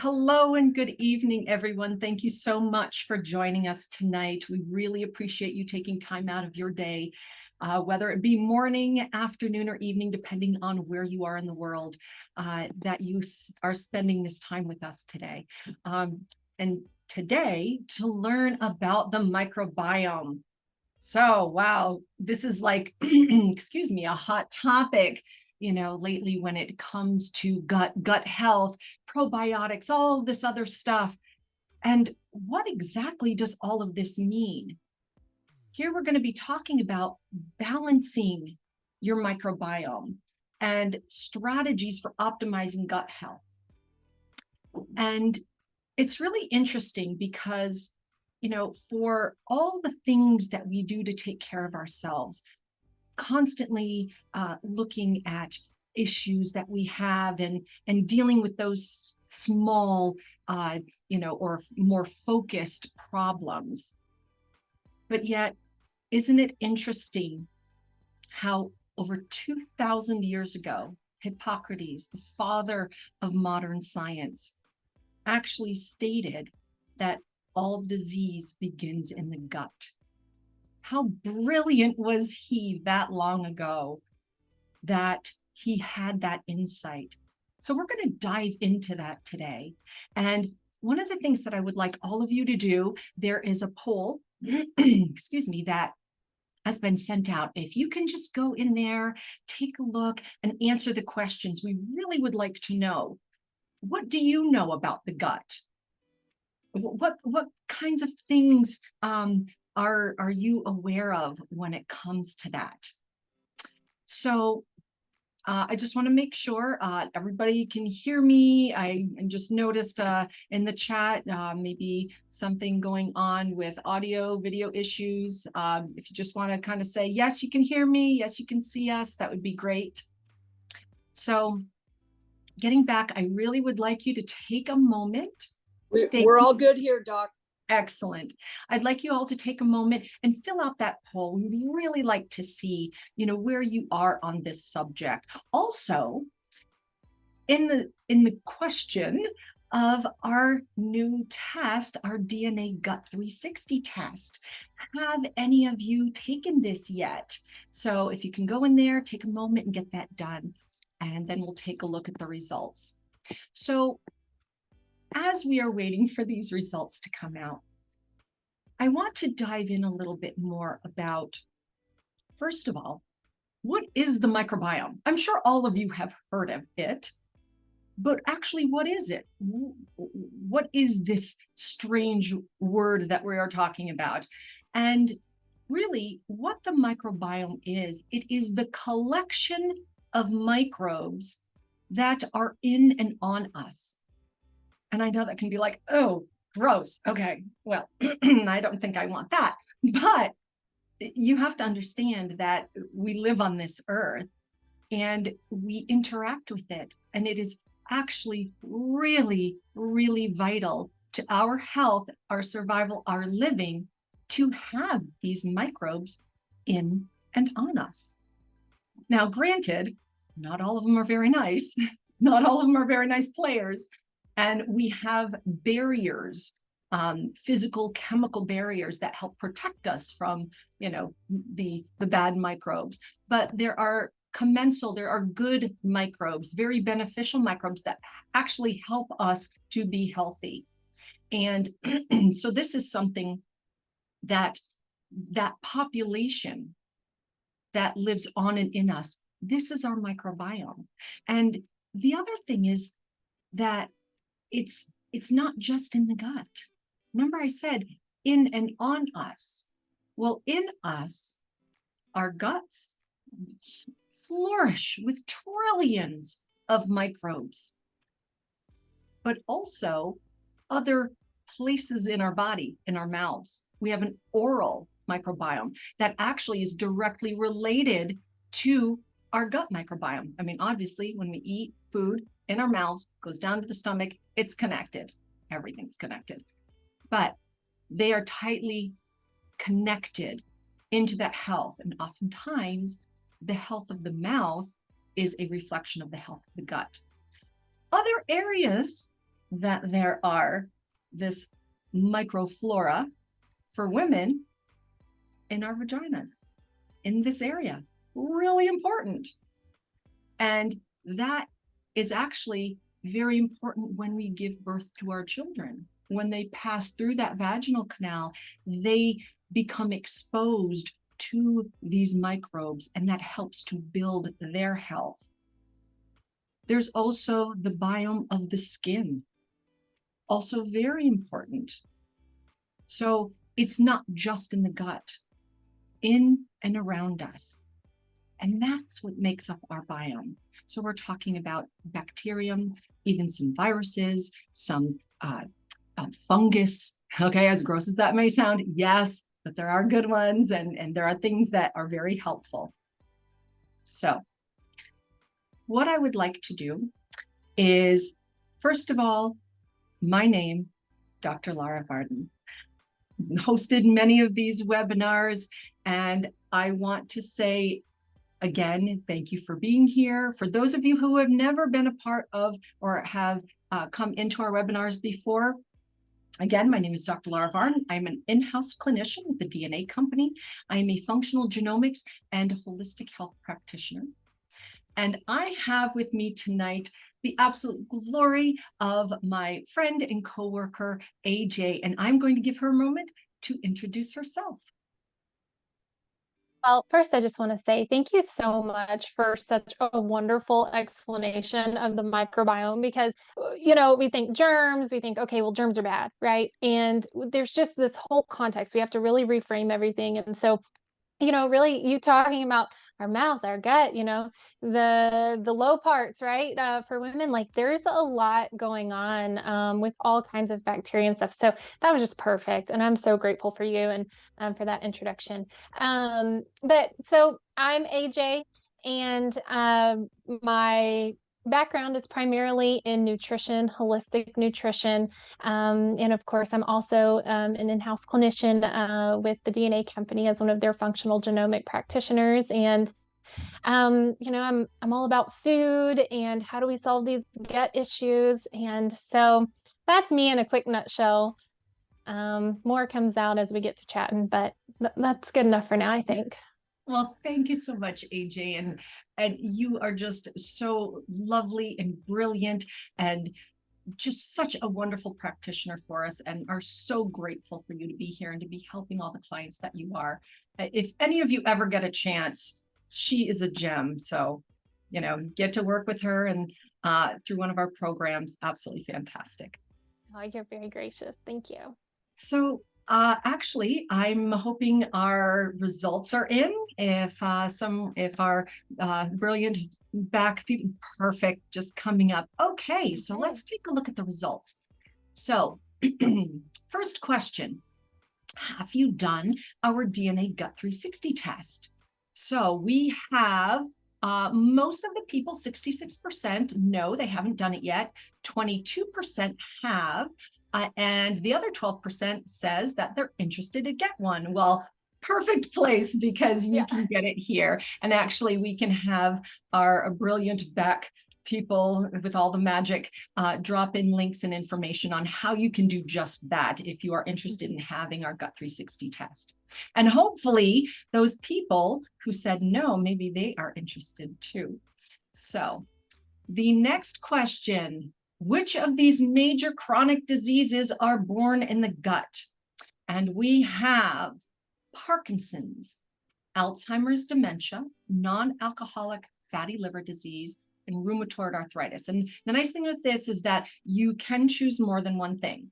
Hello and good evening, everyone. Thank you so much for joining us tonight. We really appreciate you taking time out of your day, whether it be morning, afternoon, or evening, depending on where you are in the world, that you are spending this time with us today. And today, to learn about the microbiome. So, wow, this is like, excuse me, a hot topic, lately when it comes to gut health, probiotics, all of this other stuff. And what exactly does all of this mean? Here we're going to be talking about balancing your microbiome and strategies for optimizing gut health. And it's really interesting because for all the things that we do to take care of ourselves, constantly looking at issues that we have and dealing with those small, or more focused problems. But yet, isn't it interesting how over 2,000 years ago, Hippocrates, the father of modern science, actually stated that all disease begins in the gut. How brilliant was he that long ago that he had that insight? So we're going to dive into that today. And one of the things that I would like all of you to do, there is a poll, excuse me, that has been sent out. If you can just go in there, take a look and answer the questions, we really would like to know, what do you know about the gut? What kinds of things are you aware of when it comes to that? So I just want to make sure everybody can hear me. I just noticed in the chat maybe something going on with audio, video issues. If you just want to kind of say, yes, you can hear me, yes, you can see us, that would be great. So getting back, I really would like you to take a moment. We're all good here, Doc. Excellent. I'd like you all to take a moment and fill out that poll. We'd really like to see, where you are on this subject. Also, in the question of our new test, our DNA Gut 360 test, have any of you taken this yet? So if you can go in there, take a moment and get that done, and then we'll take a look at the results. So as we are waiting for these results to come out, I want to dive in a little bit more about, first of all, what is the microbiome? I'm sure all of you have heard of it, but actually, what is it? What is this strange word that we are talking about? And really, what the microbiome is, it is the collection of microbes that are in and on us. And I know that can be like, oh, gross. Okay, well, I don't think I want that. But you have to understand that we live on this earth and we interact with it. And it is actually really, really vital to our health, our survival, our living, to have these microbes in and on us. Now, granted, not all of them are very nice. Not all of them are very nice players. And we have barriers, physical, chemical barriers that help protect us from, the bad microbes. But there are commensal, there are good microbes, very beneficial microbes that actually help us to be healthy. And so this is something that population that lives on and in us, this is our microbiome. And the other thing is that it's not just in the gut. Remember I said in and on us. Well, in us, our guts flourish with trillions of microbes, but also other places in our body, in our mouths. We have an oral microbiome that actually is directly related to our gut microbiome. I mean, obviously, when we eat food in our mouths, goes down to the stomach, it's connected. Everything's connected. But they are tightly connected into that health. And oftentimes, the health of the mouth is a reflection of the health of the gut. Other areas that there are this microflora for women in our vaginas, in this area. Really important. And that is actually very important when we give birth to our children. When they pass through that vaginal canal, they become exposed to these microbes, and that helps to build their health. There's also the biome of the skin, also very important. So it's not just in the gut, in and around us. And that's what makes up our biome. So we're talking about bacterium, even some viruses, some fungus. Okay, as gross as that may sound, yes, but there are good ones, and there are things that are very helpful. So what I would like to do is, first of all, my name, Dr. Lara Varden, hosted many of these webinars, and I want to say again, thank you for being here. For those of you who have never been a part of or have come into our webinars before, again, my name is Dr. Lara Varden. I'm an in-house clinician with the DNA company. I am a functional genomics and holistic health practitioner. And I have with me tonight the absolute glory of my friend and coworker, AJ, and I'm going to give her a moment to introduce herself. Well, first, I just want to say thank you so much for such a wonderful explanation of the microbiome because, we think germs, we think, okay, well, germs are bad, right? And there's just this whole context. We have to really reframe everything. And so, really you talking about our mouth, our gut, the low parts, right? For women, like there's a lot going on with all kinds of bacteria and stuff. So that was just perfect. And I'm so grateful for you and for that introduction. But so I'm AJ, and my background is primarily in nutrition, holistic nutrition. And of course, I'm also an in-house clinician with the DNA company as one of their functional genomic practitioners. And I'm all about food and how do we solve these gut issues. And so that's me in a quick nutshell. More comes out as we get to chatting, but that's good enough for now, I think. Well, thank you so much, AJ. And you are just so lovely and brilliant and just such a wonderful practitioner for us, and are so grateful for you to be here and to be helping all the clients that you are. If any of you ever get a chance, she is a gem. So, get to work with her and through one of our programs. Absolutely fantastic. Oh, you're very gracious. Thank you. So actually, I'm hoping our results are in. If our brilliant back people, perfect, just coming up. Okay, so let's take a look at the results. So first question, have you done our DNA Gut 360 test? So we have most of the people, 66%, no, they haven't done it yet. 22% have. And the other 12% says that they're interested to get one. Well, perfect place because you can get it here. And actually, we can have our brilliant back people with all the magic drop in links and information on how you can do just that if you are interested in having our Gut 360 test. And hopefully those people who said no, maybe they are interested too. So the next question, which of these major chronic diseases are born in the gut? And we have Parkinson's, Alzheimer's dementia, non-alcoholic fatty liver disease, and rheumatoid arthritis. And the nice thing with this is that you can choose more than one thing.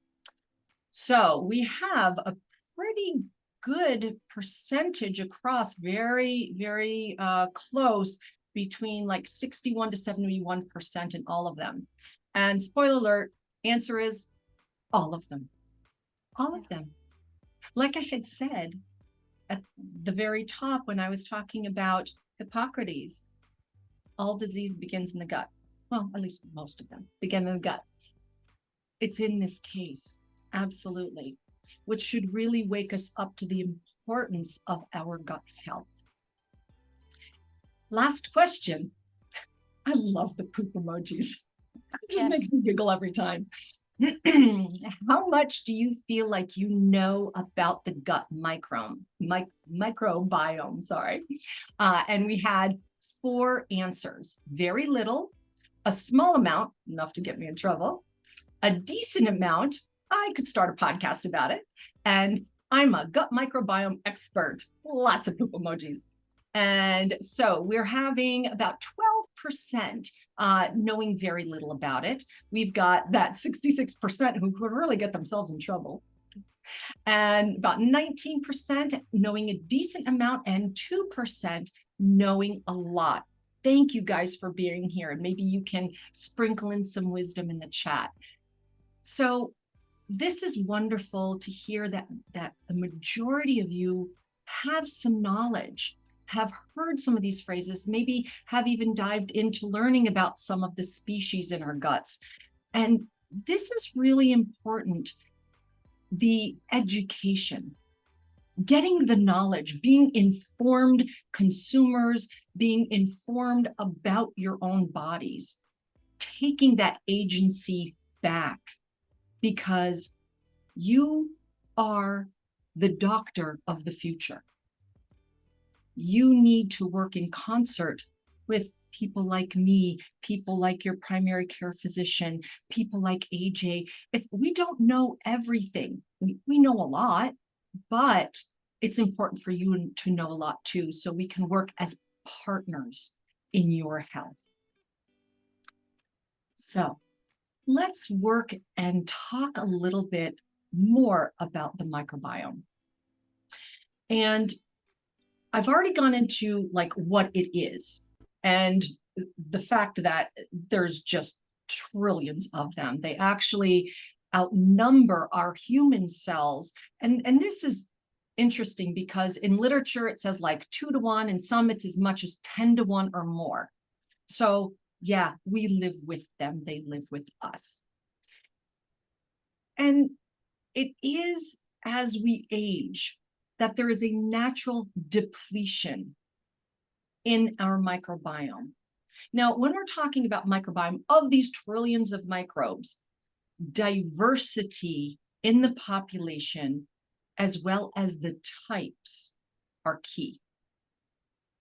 So we have a pretty good percentage across, very, very close, between like 61 to 71% in all of them. And spoiler alert, answer is all of them. All of them. Like I had said at the very top when I was talking about Hippocrates, all disease begins in the gut. Well, at least most of them begin in the gut. It's in this case, absolutely, which should really wake us up to the importance of our gut health. Last question. I love the poop emojis. It just makes me giggle every time. How much do you feel like you know about the gut microbiome, sorry. And we had 4 answers: very little, a small amount, enough to get me in trouble, a decent amount, I could start a podcast about it, and I'm a gut microbiome expert, lots of poop emojis. And so we're having about 12% knowing very little about it. We've got that 66% who could really get themselves in trouble, and about 19% knowing a decent amount, and 2% knowing a lot. Thank you guys for being here, and maybe you can sprinkle in some wisdom in the chat. So this is wonderful to hear that the majority of you have some knowledge, have heard some of these phrases, maybe have even dived into learning about some of the species in our guts. And this is really important, the education, getting the knowledge, being informed consumers, being informed about your own bodies, taking that agency back, because you are the doctor of the future. You need to work in concert with people like me, people like your primary care physician, people like AJ. We don't know everything. We know a lot, but it's important for you to know a lot too, so we can work as partners in your health. So let's work and talk a little bit more about the microbiome. And I've already gone into like what it is and the fact that there's just trillions of them. They actually outnumber our human cells. And this is interesting because in literature, it says like 2 to 1, and some it's as much as 10 to 1 or more. So yeah, we live with them, they live with us. And it is as we age that there is a natural depletion in our microbiome. Now, when we're talking about microbiome, of these trillions of microbes, diversity in the population, as well as the types, are key.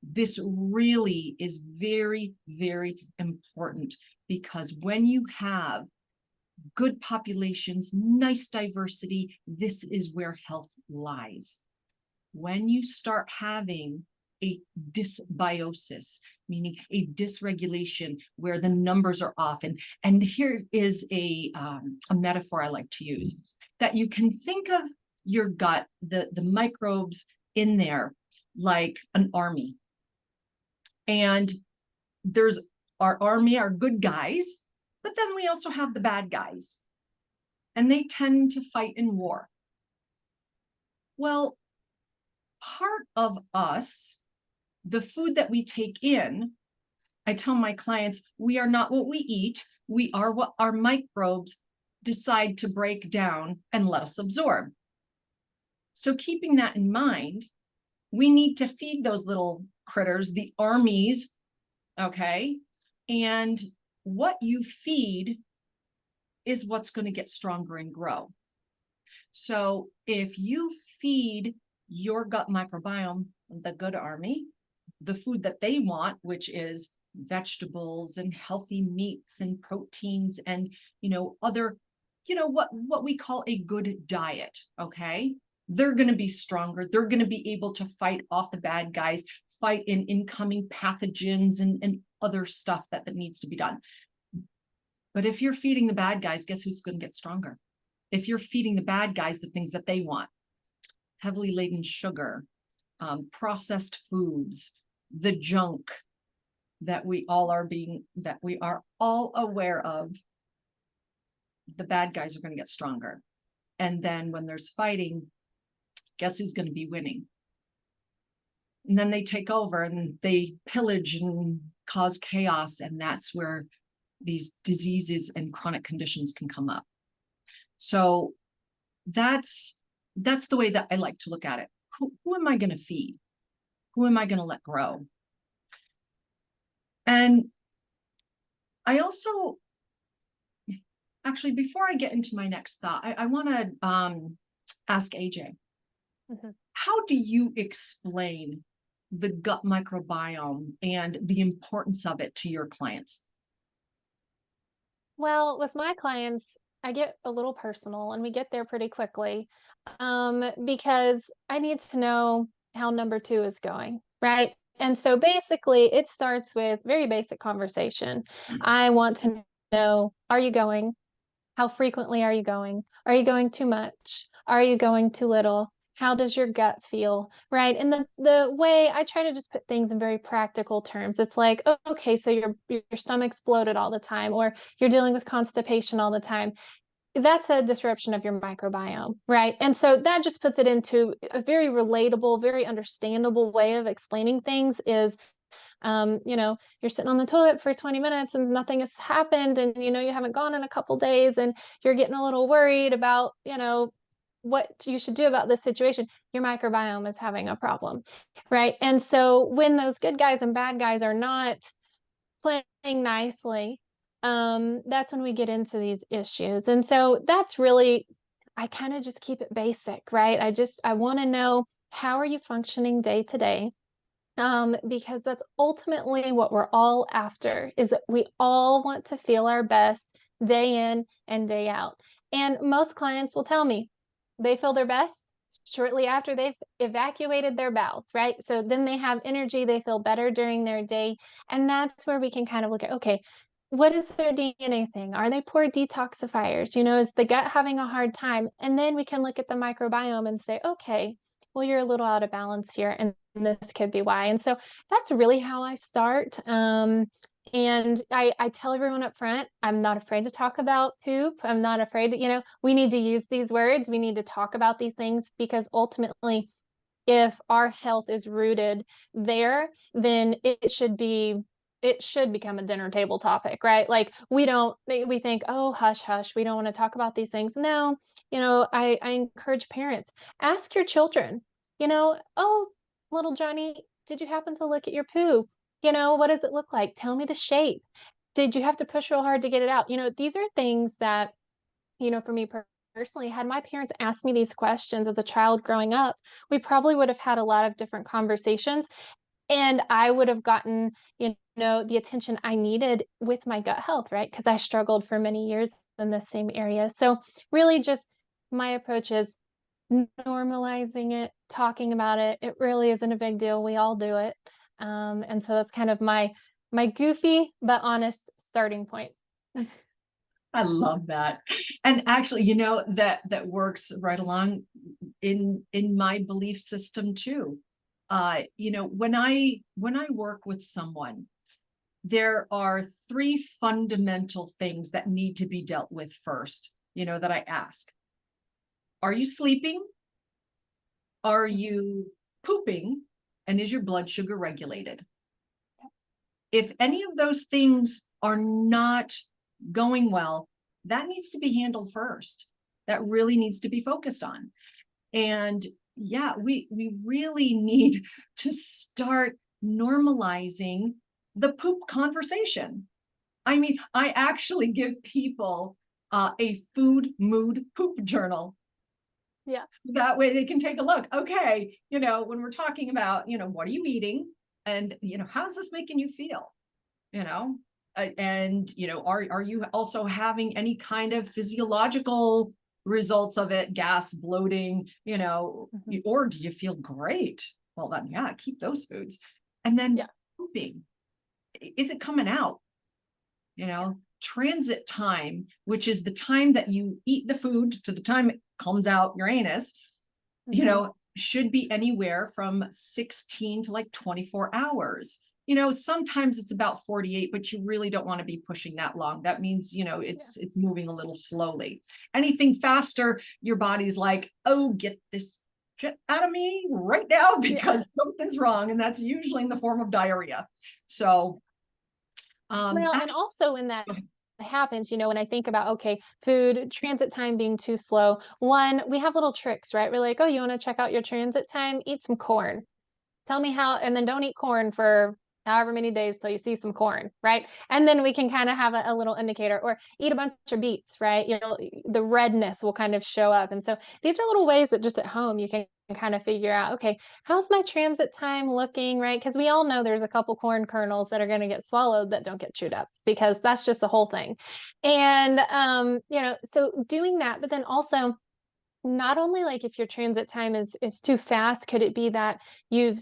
This really is very, very important, because when you have good populations, nice diversity, this is where health lies. When you start having a dysbiosis, meaning a dysregulation where the numbers are off, and here is a metaphor I like to use, that you can think of your gut, the microbes in there, like an army. And there's our army, our good guys, but then we also have the bad guys, and they tend to fight in war. Well, part of us, the food that we take in, I tell my clients, we are not what we eat, we are what our microbes decide to break down and let us absorb. So keeping that in mind, we need to feed those little critters, the armies, okay? And what you feed is what's going to get stronger and grow. So if you feed your gut microbiome, the good army, the food that they want, which is vegetables and healthy meats and proteins and, other, what we call a good diet, okay? They're going to be stronger. They're going to be able to fight off the bad guys, fight in incoming pathogens and other stuff that needs to be done. But if you're feeding the bad guys, guess who's going to get stronger? If you're feeding the bad guys the things that they want, heavily laden sugar, processed foods, the junk that we are all aware of, the bad guys are going to get stronger. And then when there's fighting, guess who's going to be winning? And then they take over and they pillage and cause chaos, and that's where these diseases and chronic conditions can come up. So that's the way that I like to look at it. Who am I going to feed? Who am I going to let grow? And I Actually, before I get into my next thought, I want to ask AJ, how do you explain the gut microbiome and the importance of it to your clients? Well, with my clients, I get a little personal and we get there pretty quickly, because I need to know how number two is going, right? And so basically, it starts with very basic conversation. I want to know, are you going? How frequently are you going? Are you going too much? Are you going too little? How does your gut feel? Right. And the way I try to just put things in very practical terms, it's like, oh, okay, so your stomach's bloated all the time, or you're dealing with constipation all the time. That's a disruption of your microbiome, right? And so that just puts it into a very relatable, very understandable way of explaining things is you're sitting on the toilet for 20 minutes and nothing has happened, and you haven't gone in a couple days, and you're getting a little worried about, what you should do about this situation. Your microbiome is having a problem, right? And so when those good guys and bad guys are not playing nicely, that's when we get into these issues. And so that's really, I kind of just keep it basic, right? I want to know, how are you functioning day to day? Because that's ultimately what we're all after, is that we all want to feel our best day in and day out. And most clients will tell me they feel their best shortly after they've evacuated their bowels, right? So then they have energy, they feel better during their day. And that's where we can kind of look at, okay, what is their DNA saying? Are they poor detoxifiers? Is the gut having a hard time? And then we can look at the microbiome and say, okay, well, you're a little out of balance here, and this could be why. And so that's really how I start. And I tell everyone up front, I'm not afraid to talk about poop. I'm not afraid to, we need to use these words. We need to talk about these things, because ultimately, if our health is rooted there, then it should become a dinner table topic, right? Like we think, oh, hush, hush, we don't want to talk about these things. No, I encourage parents, ask your children, oh, little Johnny, did you happen to look at your poo? What does it look like? Tell me the shape. Did you have to push real hard to get it out? These are things that, for me personally, had my parents asked me these questions as a child growing up, we probably would have had a lot of different conversations, and I would have gotten, the attention I needed with my gut health, right? Because I struggled for many years in the same area. So really just my approach is normalizing it, talking about it. It really isn't a big deal. We all do it. And so that's kind of my goofy but honest starting point. I love that. And actually, that works right along in my belief system too. When I work with someone, there are three fundamental things that need to be dealt with first, that I ask. Are you sleeping? Are you pooping? And is your blood sugar regulated? If any of those things are not going well, that needs to be handled first. That really needs to be focused on. And yeah, we really need to start normalizing the poop conversation. I mean, I actually give people a food mood poop journal. Yeah. So that way they can take a look. Okay, when we're talking about, what are you eating? And, how's this making you feel? And, are you also having any kind of physiological results of it, gas, bloating, or do you feel great? Well, then, yeah, keep those foods. And then pooping, is it coming out? Transit time, which is the time that you eat the food to the time it comes out your anus, should be anywhere from 16 to like 24 hours. Sometimes it's about 48, but you really don't want to be pushing that long. That means, it's moving a little slowly. Anything faster, your body's like, oh, get this shit out of me right now, because something's wrong. And that's usually in the form of diarrhea. So, and also when that happens, when I think about, okay, food transit time being too slow, one, we have little tricks, right? We're like, oh, you want to check out your transit time? Eat some corn. Tell me how, and then don't eat corn for however many days till you see some corn, right? And then we can kind of have a little indicator, or eat a bunch of beets, right? The redness will kind of show up. And so these are little ways that just at home you can kind of figure out, okay, how's my transit time looking, right? Because we all know there's a couple corn kernels that are going to get swallowed that don't get chewed up, because that's just the whole thing. And so doing that, but then also, not only like if your transit time is too fast, could it be that you've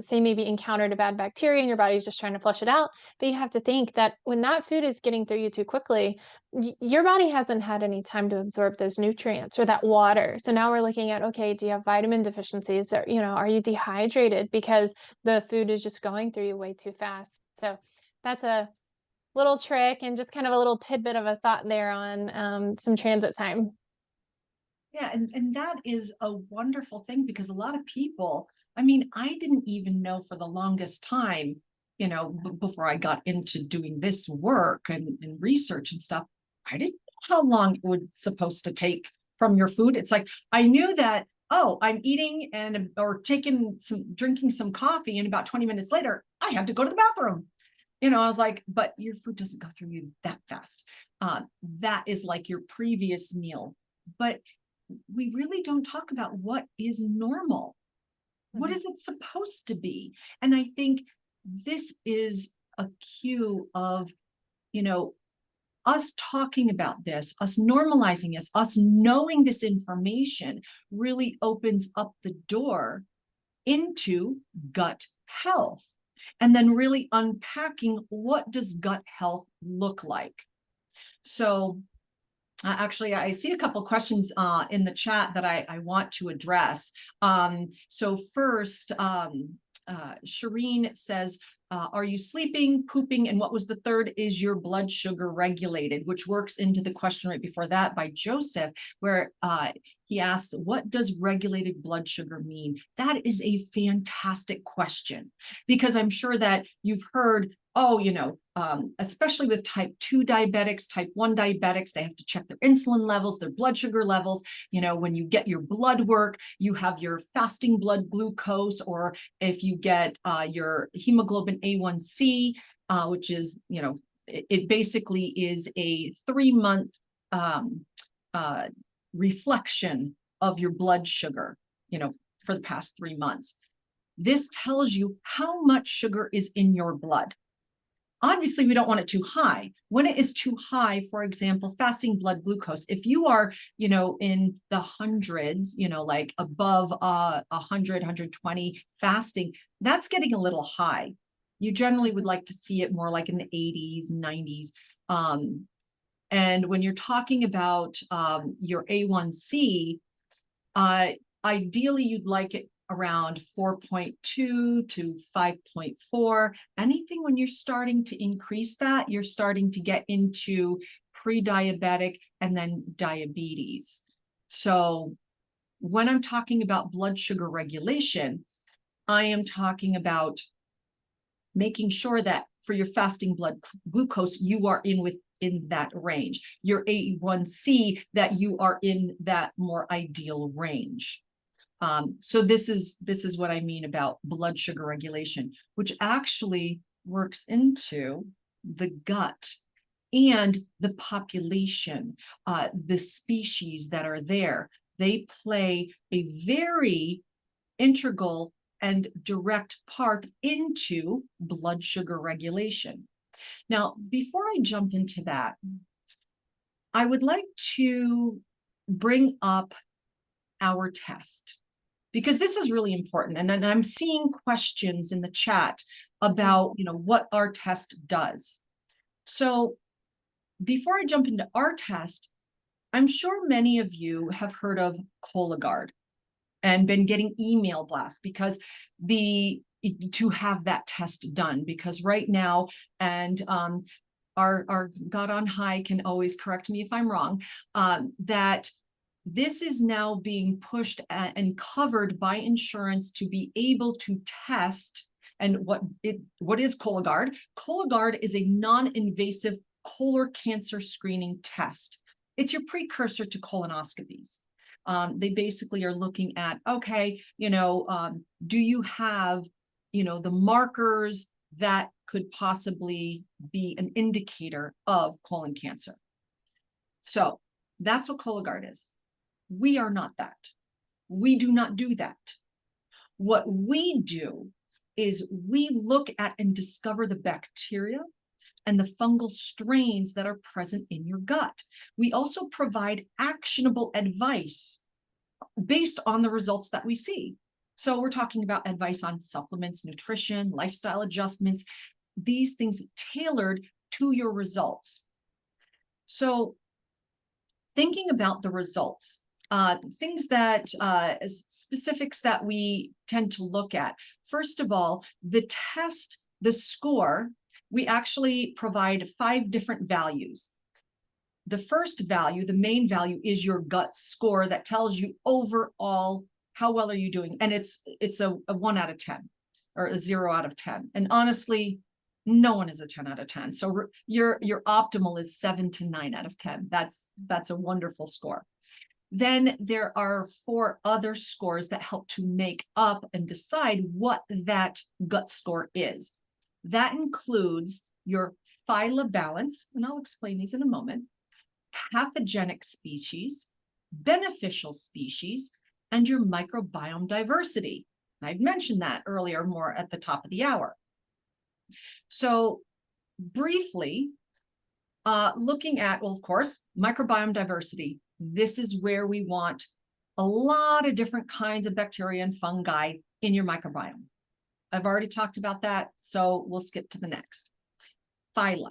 say maybe encountered a bad bacteria and your body's just trying to flush it out? But you have to think that when that food is getting through you too quickly, your body hasn't had any time to absorb those nutrients or that water. So now we're looking at, okay, do you have vitamin deficiencies, or are you dehydrated because the food is just going through you way too fast? So that's a little trick, and just kind of a little tidbit of a thought there on some transit time. Yeah, and that is a wonderful thing, because a lot of people, I mean, I didn't even know for the longest time, before I got into doing this work and research and stuff, I didn't know how long it was supposed to take from your food. It's like, I knew that, oh, I'm eating or drinking some coffee, and about 20 minutes later, I had to go to the bathroom. I was like, but your food doesn't go through you that fast. That is like your previous meal. But we really don't talk about what is normal. What is it supposed to be? And I think this is a cue of, us talking about this, us normalizing this, us knowing this information really opens up the door into gut health. And then really unpacking, what does gut health look like? So actually, I see a couple questions in the chat that I want to address. So first, Shireen says, are you sleeping, pooping, and what was the third? Is your blood sugar regulated? Which works into the question right before that by Joseph, where he asks, what does regulated blood sugar mean? That is a fantastic question, because I'm sure that you've heard, especially with type 2 diabetics, type 1 diabetics, they have to check their insulin levels, their blood sugar levels. When you get your blood work, you have your fasting blood glucose, or if you get your hemoglobin A1C, which is, it basically is a 3-month reflection of your blood sugar, for the past 3 months. This tells you how much sugar is in your blood. Obviously, we don't want it too high. When it is too high, for example, fasting blood glucose, if you are, in the hundreds, like above 100, 120 fasting, that's getting a little high. You generally would like to see it more like in the 80s, 90s. And when you're talking about your A1C, ideally, you'd like it around 4.2 to 5.4. Anything when you're starting to increase that, you're starting to get into pre-diabetic and then diabetes. So when I'm talking about blood sugar regulation, I am talking about making sure that for your fasting blood glucose, you are in that range. Your A1C, that you are in that more ideal range. So this is what I mean about blood sugar regulation, which actually works into the gut and the population, the species that are there. They play a very integral and direct part into blood sugar regulation. Now, before I jump into that, I would like to bring up our test, because this is really important. And I'm seeing questions in the chat about, what our test does. So before I jump into our test, I'm sure many of you have heard of Cologuard and been getting email blasts because to have that test done, because right now, and our God on high can always correct me if I'm wrong, that this is now being pushed and covered by insurance to be able to test. And what is Cologuard? Cologuard is a non-invasive colon cancer screening test. It's your precursor to colonoscopies. They basically are looking at, okay, do you have, the markers that could possibly be an indicator of colon cancer. So that's what Cologuard is. We are not that. We do not do that. What we do is we look at and discover the bacteria and the fungal strains that are present in your gut. We also provide actionable advice based on the results that we see. So we're talking about advice on supplements, nutrition, lifestyle adjustments, these things tailored to your results. So thinking about the results, things that, specifics that we tend to look at. First of all, the test, the score, we actually provide 5 different values. The first value, the main value, is your gut score that tells you overall how well are you doing. And it's a 1 out of 10 or a 0 out of 10. And honestly, no one is a 10 out of 10. So your optimal is 7 to 9 out of 10. That's a wonderful score. Then there are 4 other scores that help to make up and decide what that gut score is. That includes your phyla balance, and I'll explain these in a moment, pathogenic species, beneficial species, and your microbiome diversity. I've mentioned that earlier, more at the top of the hour. So briefly, looking at, well, of course, microbiome diversity. This is where we want a lot of different kinds of bacteria and fungi in your microbiome. I've already talked about that, so we'll skip to the next. Phyla.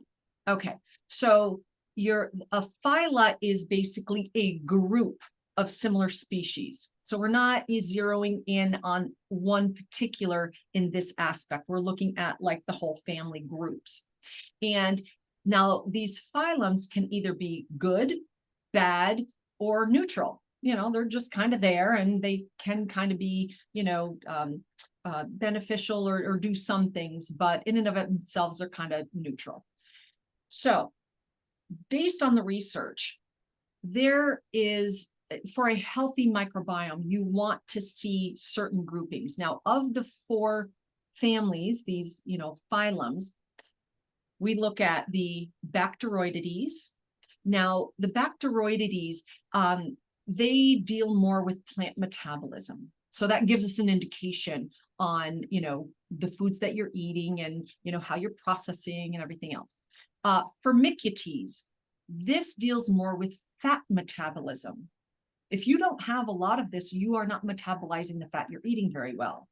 Okay, so a phyla is basically a group of similar species. So we're not zeroing in on one particular in this aspect. We're looking at like the whole family groups. And now these phylums can either be good, bad, or neutral. You know, they're just kind of there, and they can kind of be, you know, beneficial or do some things, but in and of themselves, they're kind of neutral. So based on the research, there is, for a healthy microbiome, you want to see certain groupings. Now, of the 4 families, these, you know, phylums, we look at the Bacteroidetes. Now, the Bacteroidetes, they deal more with plant metabolism. So that gives us an indication on, you know, the foods that you're eating and, you know, how you're processing and everything else. Firmicutes, this deals more with fat metabolism. If you don't have a lot of this, you are not metabolizing the fat you're eating very well,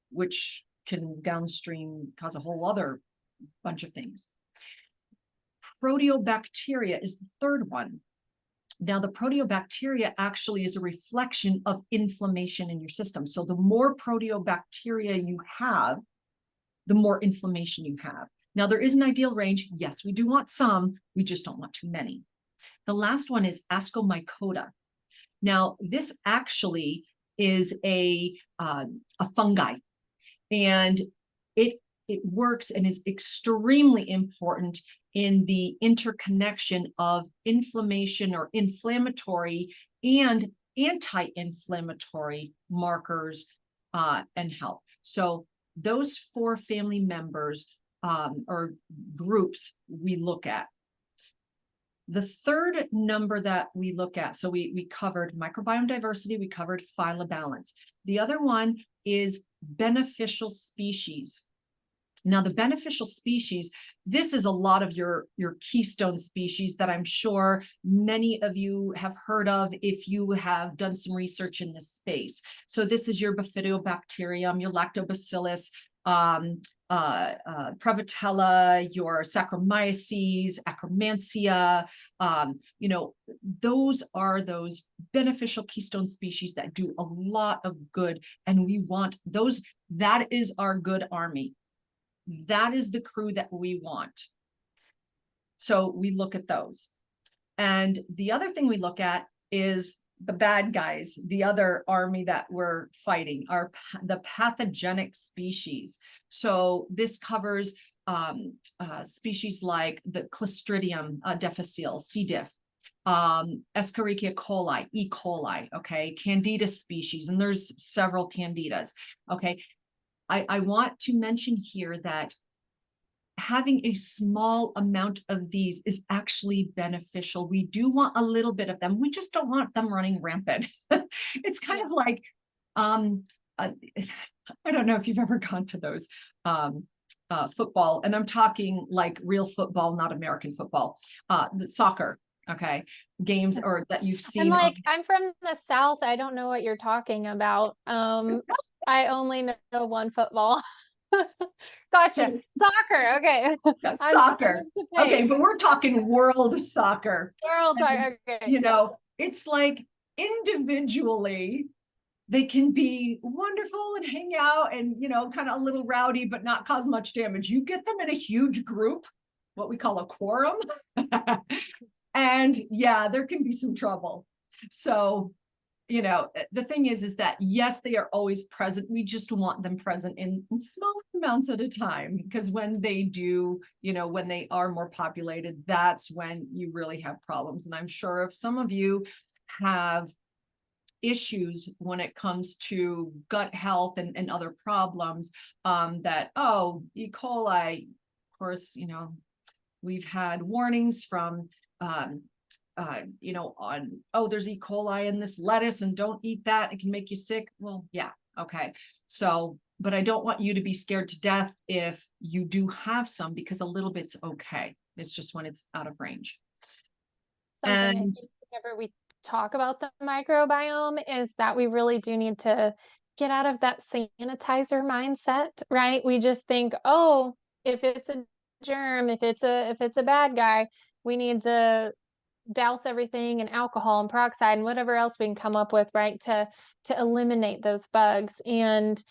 which can downstream cause a whole other bunch of things. Proteobacteria is the 3rd one. Now, the proteobacteria actually is a reflection of inflammation in your system. So the more proteobacteria you have, the more inflammation you have. Now, there is an ideal range. Yes, we do want some. We just don't want too many. The last one is Ascomycota. Now, this actually is a fungi, and it works and is extremely important in the interconnection of inflammation or inflammatory and anti-inflammatory markers and health. So those 4 family members or groups we look at. The 3rd number that we look at, so we covered microbiome diversity, we covered phyla balance. The other one is beneficial species. Now, the beneficial species, this is a lot of your keystone species that I'm sure many of you have heard of if you have done some research in this space. So this is your Bifidobacterium, your Lactobacillus, Prevotella, your Saccharomyces, Akkermansia, you know, those are those beneficial keystone species that do a lot of good, and we want those. That is our good army. That is the crew that we want. So we look at those. And the other thing we look at is the bad guys, the other army that we're fighting, are the pathogenic species. So this covers species like the Clostridium difficile, C. diff, Escherichia coli, E. coli, okay, Candida species, and there's several Candidas, okay. I want to mention here that having a small amount of these is actually beneficial. We do want a little bit of them. We just don't want them running rampant. It's kind of like, I don't know if you've ever gone to those football, and I'm talking like real football, not American football, the soccer, okay, games, or that you've seen. I'm from the South. I don't know what you're talking about. I only know one football. Gotcha. Soccer. Okay. Soccer. Okay, but we're talking world soccer. World soccer. Okay. You know, it's like individually, they can be wonderful and hang out and, you know, kind of a little rowdy, but not cause much damage. You get them in a huge group, what we call a quorum. And yeah, there can be some trouble. So, you know, the thing is that yes, they are always present. We just want them present in small amounts at a time, because when they do, you know, when they are more populated, that's when you really have problems. And I'm sure if some of you have issues when it comes to gut health and other problems, that, oh, E. coli, of course, you know, we've had warnings from, you know, on, oh, there's E. coli in this lettuce and don't eat that, it can make you sick. Well, yeah, okay. So, but I don't want you to be scared to death if you do have some, because a little bit's okay. It's just when it's out of range. Something I think whenever we talk about the microbiome is that we really do need to get out of that sanitizer mindset, right? We just think, oh, if it's a germ, if it's a bad guy, we need to douse everything in alcohol and peroxide and whatever else we can come up with, right, to eliminate those bugs. And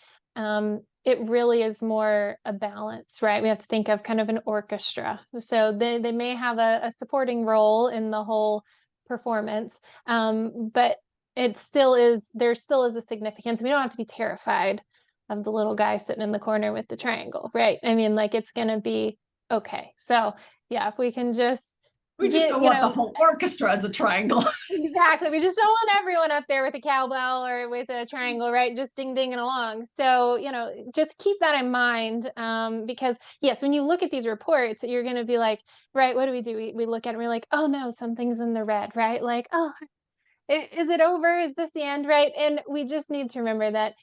it really is more a balance, right? We have to think of kind of an orchestra. So they may have a supporting role in the whole performance, but there still is a significance. We don't have to be terrified of the little guy sitting in the corner with the triangle, right? I mean, like, it's gonna be okay. So yeah, if we can just don't want the whole orchestra as a triangle. Exactly. We just don't want everyone up there with a cowbell or with a triangle, right? Just ding-dinging along. So, you know, just keep that in mind, because yes, when you look at these reports, you're going to be like, right, what do? We look at it and we're like, oh no, something's in the red, right? Like, oh, is it over? Is this the end, right? And we just need to remember that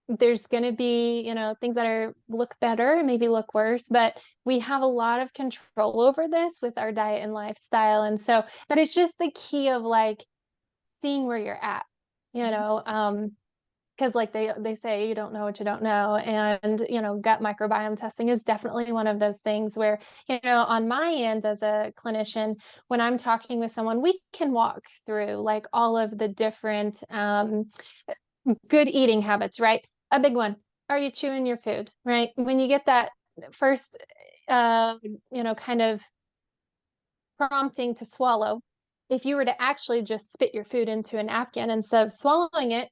there's going to be, you know, things that look better, maybe look worse, but we have a lot of control over this with our diet and lifestyle. And so, but it's just the key of like seeing where you're at, you know, because like they say, you don't know what you don't know. And, you know, gut microbiome testing is definitely one of those things where, you know, on my end as a clinician, when I'm talking with someone, we can walk through like all of the different good eating habits, right? A big one. Are you chewing your food, right? When you get that first, you know, kind of prompting to swallow, if you were to actually just spit your food into a napkin instead of swallowing it,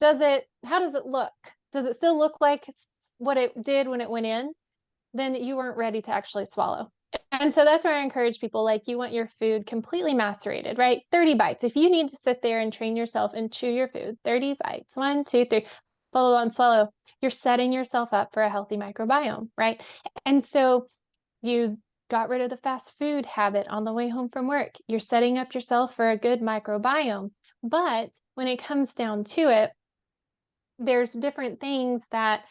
how does it look? Does it still look like what it did when it went in? Then you weren't ready to actually swallow. And so that's where I encourage people, like, you want your food completely macerated, right? 30 bites. If you need to sit there and train yourself and chew your food, 30 bites, 1, 2, 3, follow and swallow, you're setting yourself up for a healthy microbiome, right? And so you got rid of the fast food habit on the way home from work. You're setting up yourself for a good microbiome. But when it comes down to it, there's different things that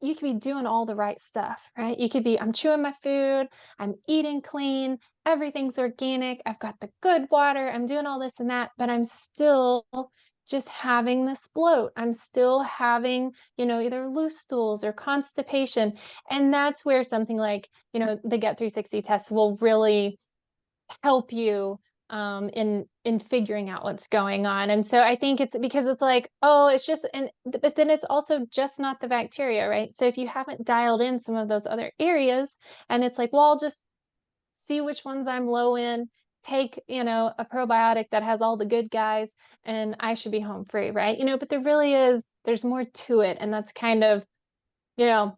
you could be doing all the right stuff, right? You could be, I'm chewing my food, I'm eating clean, everything's organic, I've got the good water, I'm doing all this and that, but I'm still just having this bloat. I'm still having, you know, either loose stools or constipation. And that's where something like, you know, the Gut 360 test will really help you in figuring out what's going on. And so I think it's because it's like, oh, it's just, but then it's also just not the bacteria, right? So if you haven't dialed in some of those other areas, and it's like, well, I'll just see which ones I'm low in, take, you know, a probiotic that has all the good guys, and I should be home free, right? You know, but there's more to it. And that's kind of, you know,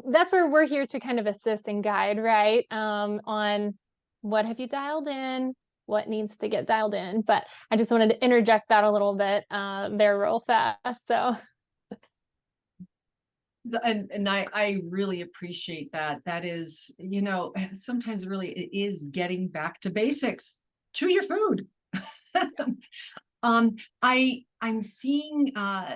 that's where we're here to kind of assist and guide, right? On what have you dialed in, what needs to get dialed in. But I just wanted to interject that a little bit there real fast. So And I really appreciate that. That is, you know, sometimes really it is getting back to basics. Chew your food. I'm seeing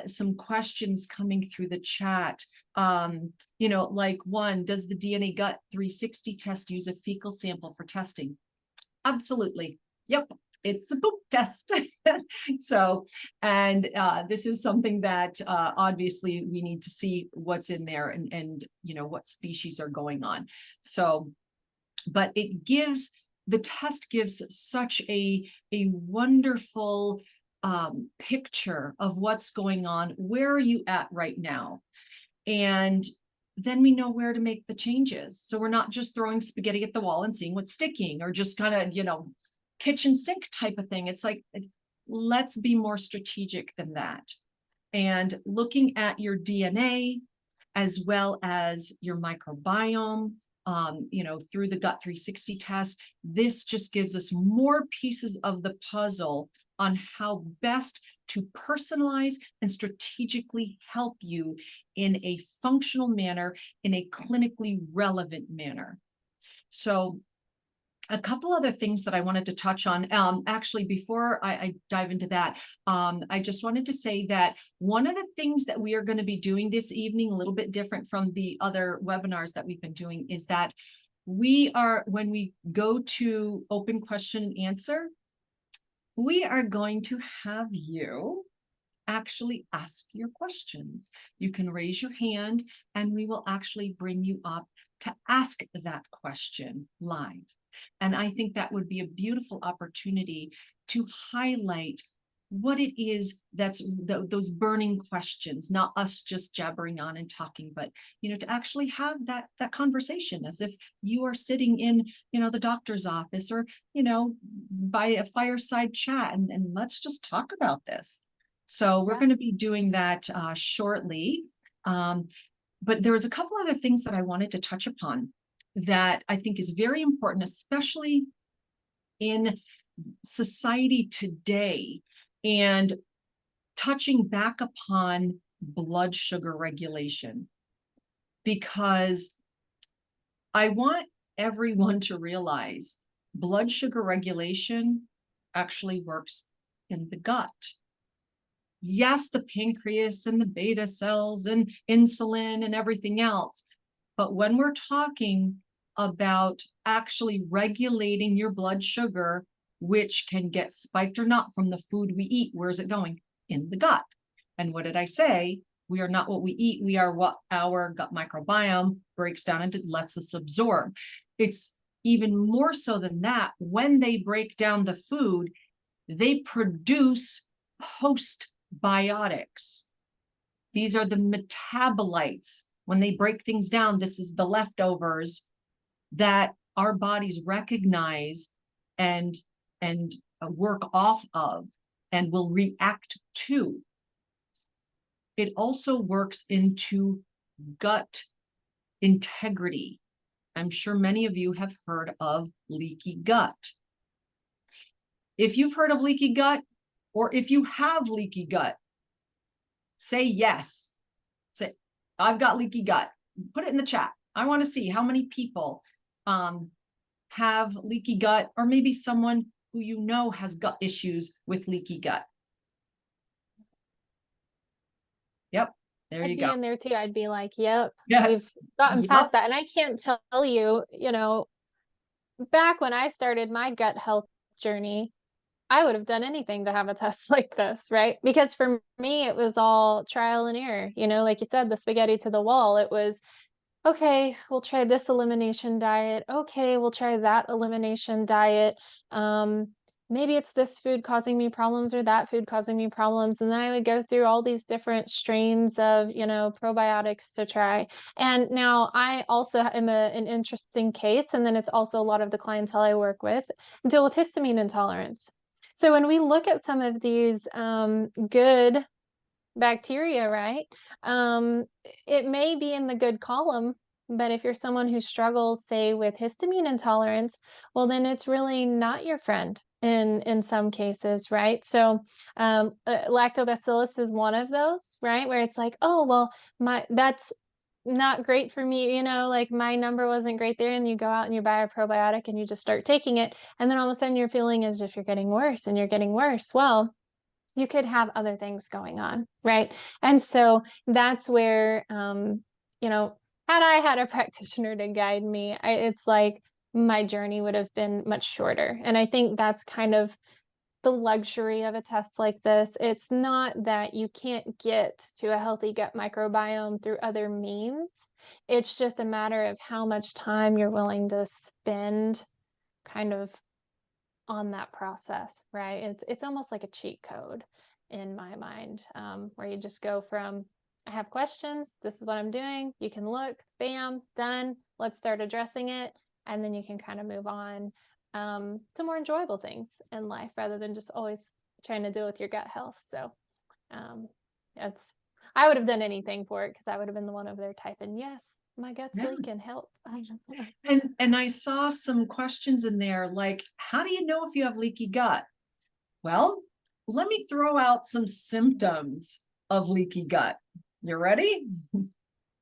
some questions coming through the chat. You know, like one, does the DNA Gut 360 test use a fecal sample for testing? Absolutely. Yep. It's a poop test. So, and this is something that obviously we need to see what's in there and you know, what species are going on. So, but it gives, the test gives such a wonderful picture of what's going on. Where are you at right now? And then we know where to make the changes. So we're not just throwing spaghetti at the wall and seeing what's sticking, or just kind of, you know, kitchen sink type of thing. It's like, let's be more strategic than that. And looking at your DNA as well as your microbiome, you know, through the Gut 360 test, this just gives us more pieces of the puzzle on how best to personalize and strategically help you in a functional manner, in a clinically relevant manner. So a couple other things that I wanted to touch on. Actually, before I dive into that, I just wanted to say that one of the things that we are going to be doing this evening, a little bit different from the other webinars that we've been doing, is that we are, when we go to open question and answer, we are going to have you actually ask your questions. You can raise your hand and we will actually bring you up to ask that question live. And I think that would be a beautiful opportunity to highlight what it is that's those burning questions, not us just jabbering on and talking, but, you know, to actually have that conversation as if you are sitting in, you know, the doctor's office, or, you know, by a fireside chat, and let's just talk about this. So we're going to be doing that shortly. But there was a couple other things that I wanted to touch upon that I think is very important, especially in society today, and touching back upon blood sugar regulation, because I want everyone to realize blood sugar regulation actually works in the gut. Yes, the pancreas and the beta cells and insulin and everything else. But when we're talking about actually regulating your blood sugar, which can get spiked or not from the food we eat, where is it going? In the gut. And what did I say? We are not what we eat. We are what our gut microbiome breaks down and lets us absorb. It's even more so than that. When they break down the food, they produce postbiotics. These are the metabolites. When they break things down, this is the leftovers that our bodies recognize and work off of and will react to. It also works into gut integrity. I'm sure many of you have heard of leaky gut. If you've heard of leaky gut, or if you have leaky gut, say yes. Say, I've got leaky gut. Put it in the chat. I want to see how many people have leaky gut, or maybe someone who you know has gut issues with leaky gut. Yep, there you go. I'd be in there too. I'd be like, yep, Yeah. we've gotten Yep. past that. And I can't tell you, you know, back when I started my gut health journey, I would have done anything to have a test like this, right? Because for me, it was all trial and error. You know, like you said, the spaghetti to the wall. It was, okay, we'll try this elimination diet. Okay, we'll try that elimination diet. Maybe it's this food causing me problems or that food causing me problems. And then I would go through all these different strains of, you know, probiotics to try. And now I also am an interesting case. And then it's also a lot of the clientele I work with deal with histamine intolerance. So when we look at some of these good bacteria, right? It may be in the good column, but if you're someone who struggles, say, with histamine intolerance, well, then it's really not your friend in some cases, right? So lactobacillus is one of those, right? Where it's like, oh, well, that's not great for me, like my number wasn't great there, and you go out and you buy a probiotic and you just start taking it, and then all of a sudden you're feeling as if you're getting worse and you're getting worse. Well, you could have other things going on, right? And so that's where, had I had a practitioner to guide me, it's like my journey would have been much shorter. And I think that's kind of the luxury of a test like this. It's not that you can't get to a healthy gut microbiome through other means. It's just a matter of how much time you're willing to spend kind of on that process, right? It's almost like a cheat code in my mind, where you just go from, I have questions, this is what I'm doing, you can look, bam, done, let's start addressing it, and then you can kind of move on to more enjoyable things in life rather than just always trying to deal with your gut health. So it's I would have done anything for it because I would have been the one over there typing, yes, my gut's leaking, help. And I saw some questions in there like, how do you know if you have leaky gut? Well, let me throw out some symptoms of leaky gut. You ready?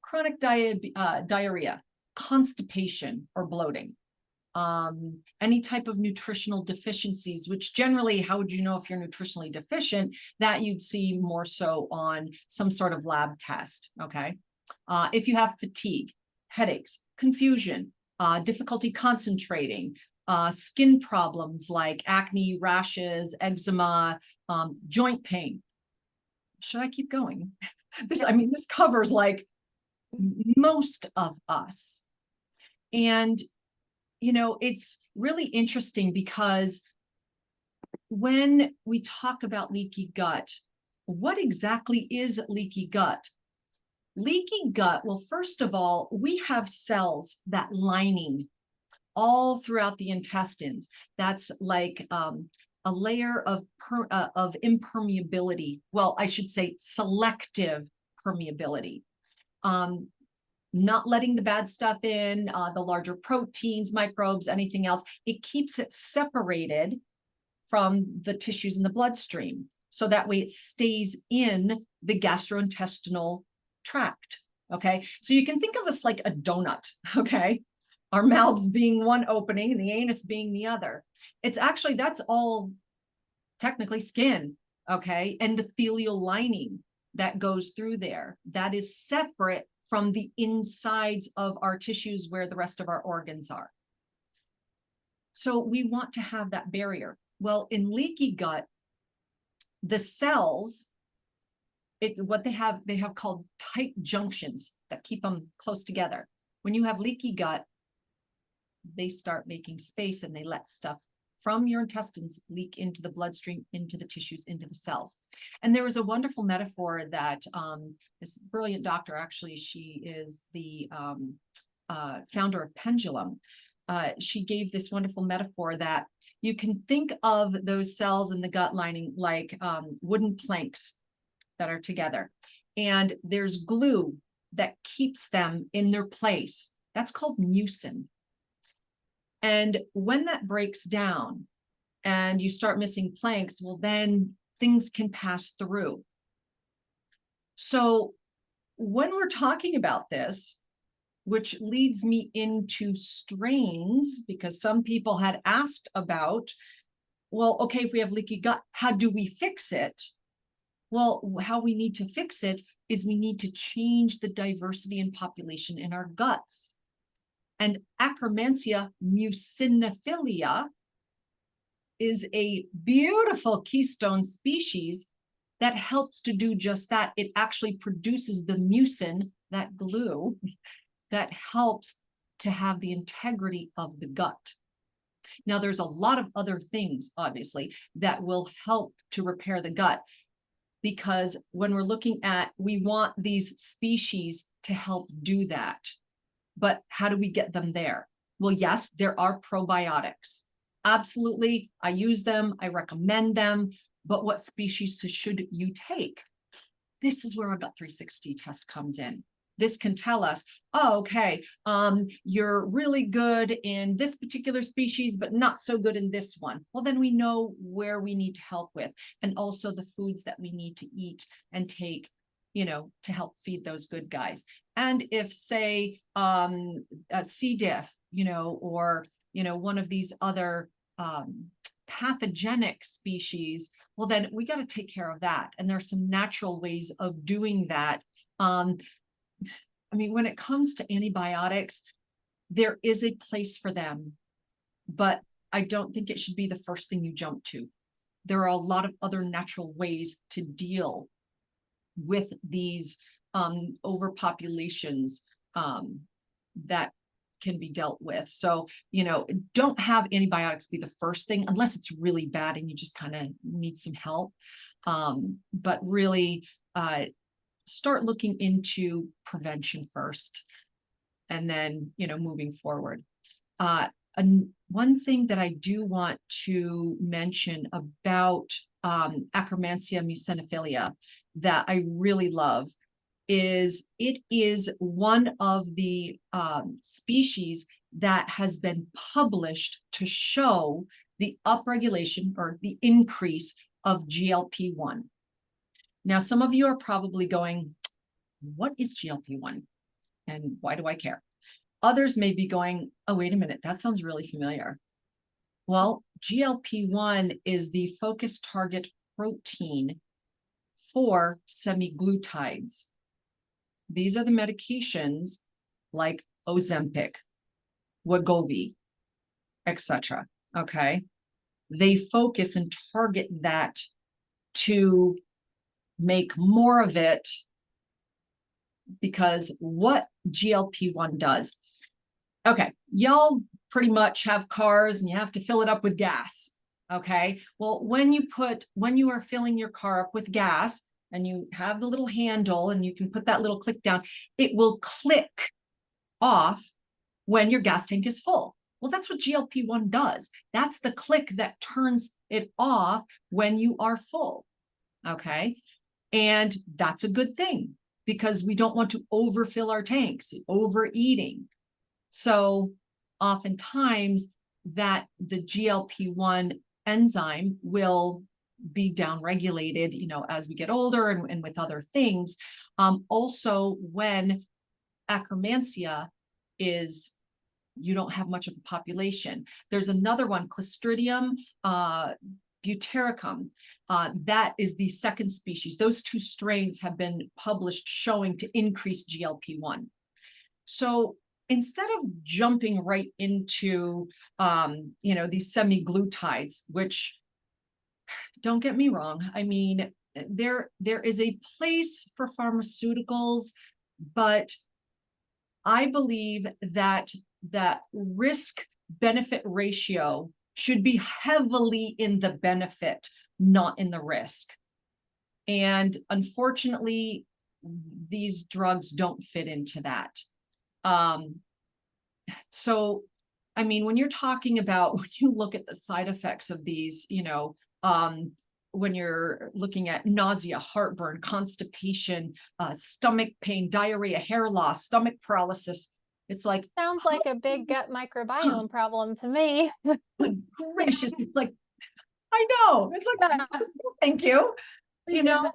Chronic diarrhea, constipation or bloating, any type of nutritional deficiencies, which generally, how would you know if you're nutritionally deficient? That you'd see more so on some sort of lab test, okay? If you have fatigue, headaches, confusion, difficulty concentrating, skin problems like acne, rashes, eczema, joint pain. Should I keep going? This covers like most of us. And, it's really interesting because when we talk about leaky gut, what exactly is leaky gut? Leaky gut, well, first of all, we have cells, that lining all throughout the intestines. That's like a layer of impermeability. Well, I should say selective permeability. Not letting the bad stuff in, the larger proteins, microbes, anything else. It keeps it separated from the tissues in the bloodstream. So that way it stays in the gastrointestinal tract. Okay. So you can think of us like a donut. Okay. Our mouths being one opening and the anus being the other. It's actually, that's all technically skin. Okay. Endothelial lining that goes through there. That is separate from the insides of our tissues where the rest of our organs are. So we want to have that barrier. Well, in leaky gut, the cells, what they have called tight junctions that keep them close together. When you have leaky gut, they start making space and they let stuff from your intestines leak into the bloodstream, into the tissues, into the cells. And there was a wonderful metaphor that this brilliant doctor, actually, she is the founder of Pendulum. She gave this wonderful metaphor that you can think of those cells in the gut lining like wooden planks that are together. And there's glue that keeps them in their place. That's called mucin. And when that breaks down and you start missing planks, well, then things can pass through. So when we're talking about this, which leads me into strains, because some people had asked about, well, okay, if we have leaky gut, how do we fix it? Well, how we need to fix it is we need to change the diversity and population in our guts. And Akkermansia muciniphila is a beautiful keystone species that helps to do just that. It actually produces the mucin, that glue, that helps to have the integrity of the gut. Now, there's a lot of other things, obviously, that will help to repair the gut, because when we're looking at, we want these species to help do that. But how do we get them there? Well, yes, there are probiotics. Absolutely. I use them. I recommend them. But what species should you take? This is where our Gut 360 test comes in. This can tell us, oh, okay, you're really good in this particular species, but not so good in this one. Well, then we know where we need to help with, and also the foods that we need to eat and take, to help feed those good guys. And if, say, C. diff, or, one of these other pathogenic species, well, then we got to take care of that. And there's some natural ways of doing that. When it comes to antibiotics, there is a place for them, but I don't think it should be the first thing you jump to. There are a lot of other natural ways to deal with these overpopulations that can be dealt with. So, don't have antibiotics be the first thing unless it's really bad and you just kind of need some help. But really start looking into prevention first, and then, moving forward. One thing that I do want to mention about Akkermansia muciniphila that I really love is it is one of the species that has been published to show the upregulation or the increase of GLP-1. Now, some of you are probably going, what is GLP-1 and why do I care? Others may be going, oh, wait a minute, that sounds really familiar. Well, GLP-1 is the focused target protein for semaglutides. These are the medications like Ozempic, Wegovy, etc. Okay. They focus and target that to make more of it, because what GLP-1 does. Okay, y'all pretty much have cars and you have to fill it up with gas. Okay, well, when you are filling your car up with gas and you have the little handle and you can put that little click down, it will click off when your gas tank is full. Well, that's what GLP-1 does. That's the click that turns it off when you are full. Okay, and that's a good thing because we don't want to overfill our tanks, overeating. So oftentimes that the GLP-1 enzyme will be downregulated, as we get older and with other things. Also, when Akkermansia is, you don't have much of a population. There's another one, Clostridium butyricum. That is the second species. Those two strains have been published showing to increase GLP-1. So instead of jumping right into, these semaglutides, which, don't get me wrong, there is a place for pharmaceuticals, but I believe that that risk-benefit ratio should be heavily in the benefit, not in the risk. And unfortunately, these drugs don't fit into that. So, when you're talking about, when you look at the side effects of these, when you're looking at nausea, heartburn, constipation, stomach pain, diarrhea, hair loss, stomach paralysis, it's like, sounds like a big gut microbiome problem to me. Gracious, it's like, I know, it's like, Yeah. thank you. You're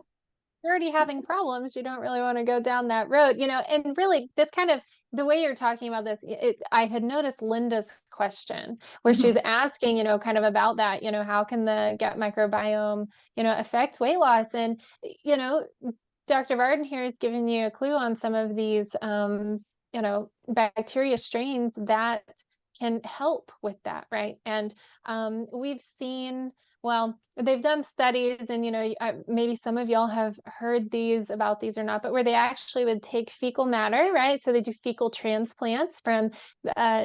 already having problems, you don't really want to go down that road, and really that's kind of the way you're talking about this. I had noticed Linda's question where she's asking, kind of about that, how can the gut microbiome, affect weight loss? And, Dr. Varden here is giving you a clue on some of these, bacteria strains that can help with that, right? And we've seen, well, they've done studies, and maybe some of y'all have heard about these or not, but where they actually would take fecal matter, right? So they do fecal transplants from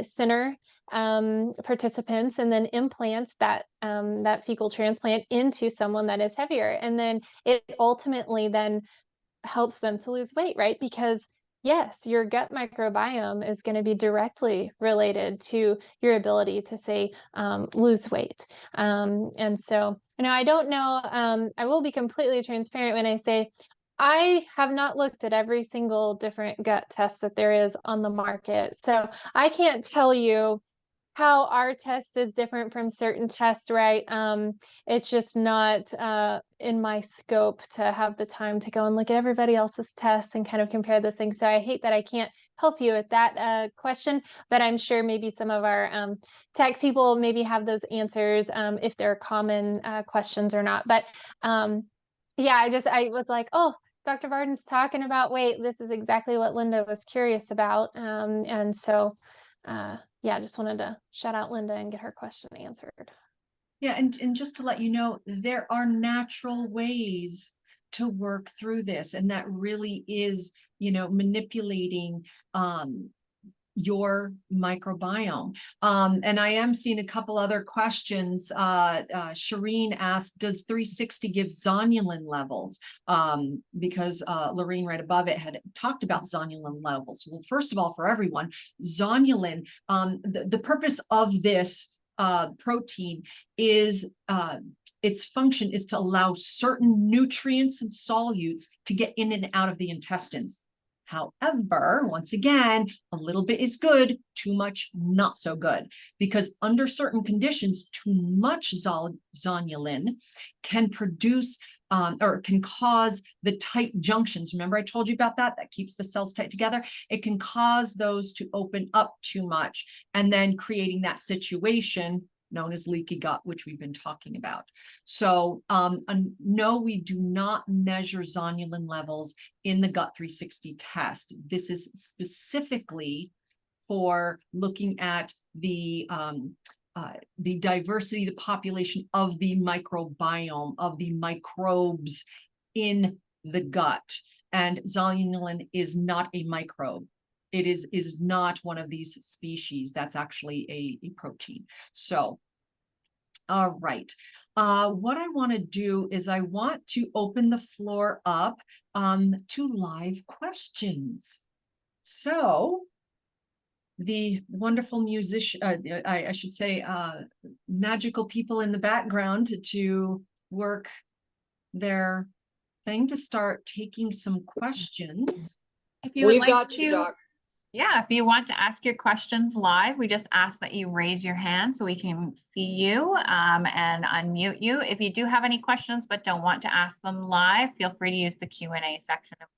center participants, and then implants that that fecal transplant into someone that is heavier, and then it ultimately then helps them to lose weight, right? Because yes, your gut microbiome is going to be directly related to your ability to, say, lose weight. And so, I don't know, I will be completely transparent when I say I have not looked at every single different gut test that there is on the market. So I can't tell you how our test is different from certain tests, right? It's just not in my scope to have the time to go and look at everybody else's tests and kind of compare those things. So I hate that I can't help you with that question, but I'm sure maybe some of our tech people maybe have those answers if they're common questions or not. But yeah, I was like, oh, Dr. Varden's talking about weight. This is exactly what Linda was curious about. And so yeah, I just wanted to shout out Linda and get her question answered. Yeah, and just to let you know, there are natural ways to work through this, and that really is, manipulating your microbiome. And I am seeing a couple other questions. Shireen asked, does 360 give zonulin levels? Because Lorene right above it had talked about zonulin levels. Well, first of all, for everyone, zonulin, the purpose of this protein is its function is to allow certain nutrients and solutes to get in and out of the intestines. However, once again, a little bit is good, too much, not so good, because under certain conditions, too much zonulin can produce or can cause the tight junctions. Remember I told you about that? That keeps the cells tight together. It can cause those to open up too much, and then creating that situation known as leaky gut, which we've been talking about. So no, we do not measure zonulin levels in the Gut 360 test. This is specifically for looking at the diversity, the population of the microbiome, of the microbes in the gut. And zonulin is not a microbe. It is not one of these species. That's actually a protein. So, all right. What I want to do is I want to open the floor up to live questions. So the wonderful musician, I should say, magical people in the background to work their thing to start taking some questions. If you would We've like got to, you, Doc. yeah, if you want to ask your questions live, we just ask that you raise your hand so we can see you and unmute you. If you do have any questions but don't want to ask them live, feel free to use the Q&A section and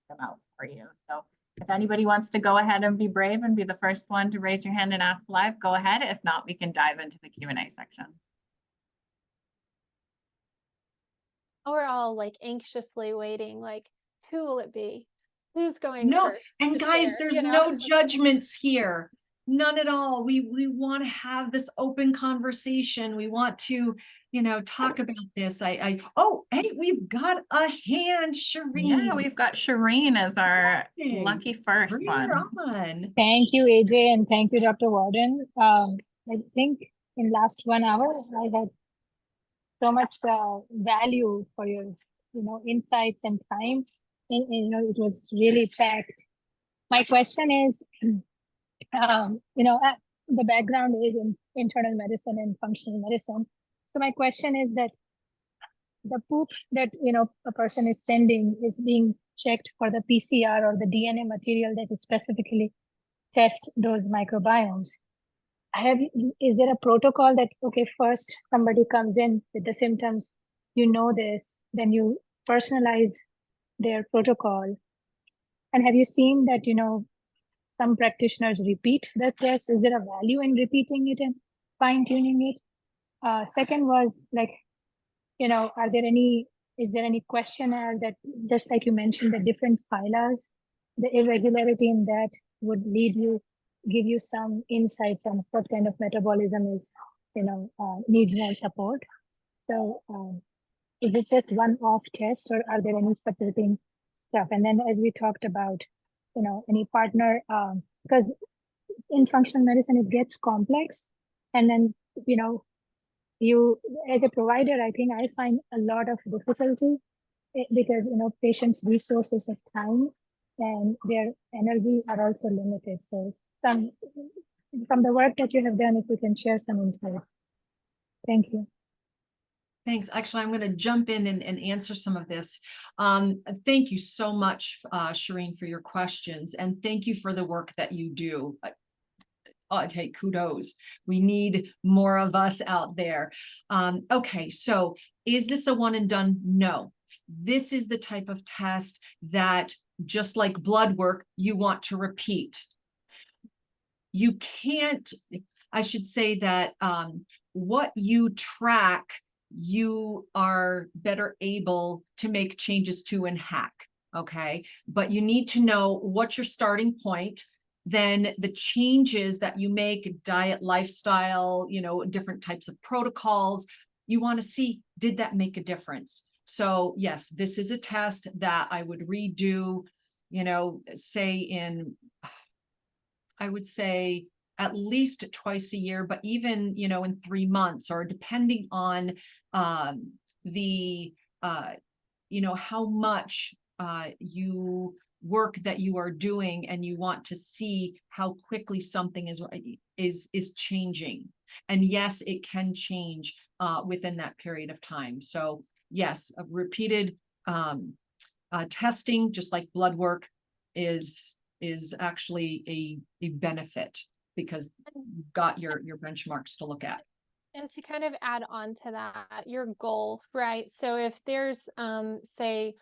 put them out for you. So if anybody wants to go ahead and be brave and be the first one to raise your hand and ask live, go ahead. If not, we can dive into the Q&A section. We're all like anxiously waiting, like, who will it be? Who's going No, first? and to guys, share, there's you know? no judgments here. None at all. We want to have this open conversation. We want to, talk about this. Oh, hey, we've got a hand, Shireen. Yeah, we've got Shireen as our lucky first Bring one. her on. Thank you, AJ, and thank you, Dr. Varden. I think in last 1 hour, I had so much value for your, insights and time. And, it was really packed. My question is, the background is in internal medicine and functional medicine. So my question is that the poop that, a person is sending is being checked for the PCR or the DNA material that is specifically test those microbiomes. Is there a protocol that, okay, first somebody comes in with the symptoms, this, then you personalize their protocol? And have you seen that, some practitioners repeat the test? Is there a value in repeating it and fine tuning it? Second was like, is there any questionnaire that, just like you mentioned, the different phylas, the irregularity in that would give you some insights on what kind of metabolism is, needs more support. So is it just one-off test, or are there any supporting stuff? And then as we talked about, any partner, because in functional medicine, it gets complex. And then, you as a provider, I think I find a lot of difficulty because, patients' resources of time and their energy are also limited. So from the work that you have done, if you can share some insight. Thank you. Thanks. Actually, I'm going to jump in and answer some of this. Thank you so much, Shireen, for your questions. And thank you for the work that you do. hey, kudos. We need more of us out there. Okay, so is this a one and done? No. This is the type of test that, just like blood work, you want to repeat. You can't, I should say that what you track, you are better able to make changes to and hack, okay? But you need to know what's your starting point, then the changes that you make, diet, lifestyle, you know, different types of protocols, you want to see, did that make a difference? So yes, this is a test that I would redo, you know, say in, I would say at least twice a year, but even, you know, in 3 months, or depending on you know, how much you work that you are doing, and you want to see how quickly something is changing. And yes, it can change within that period of time. So yes, a repeated testing, just like blood work, is actually a benefit, because you've got your benchmarks to look at. And to kind of add on to that, your goal, right? So if there's, say,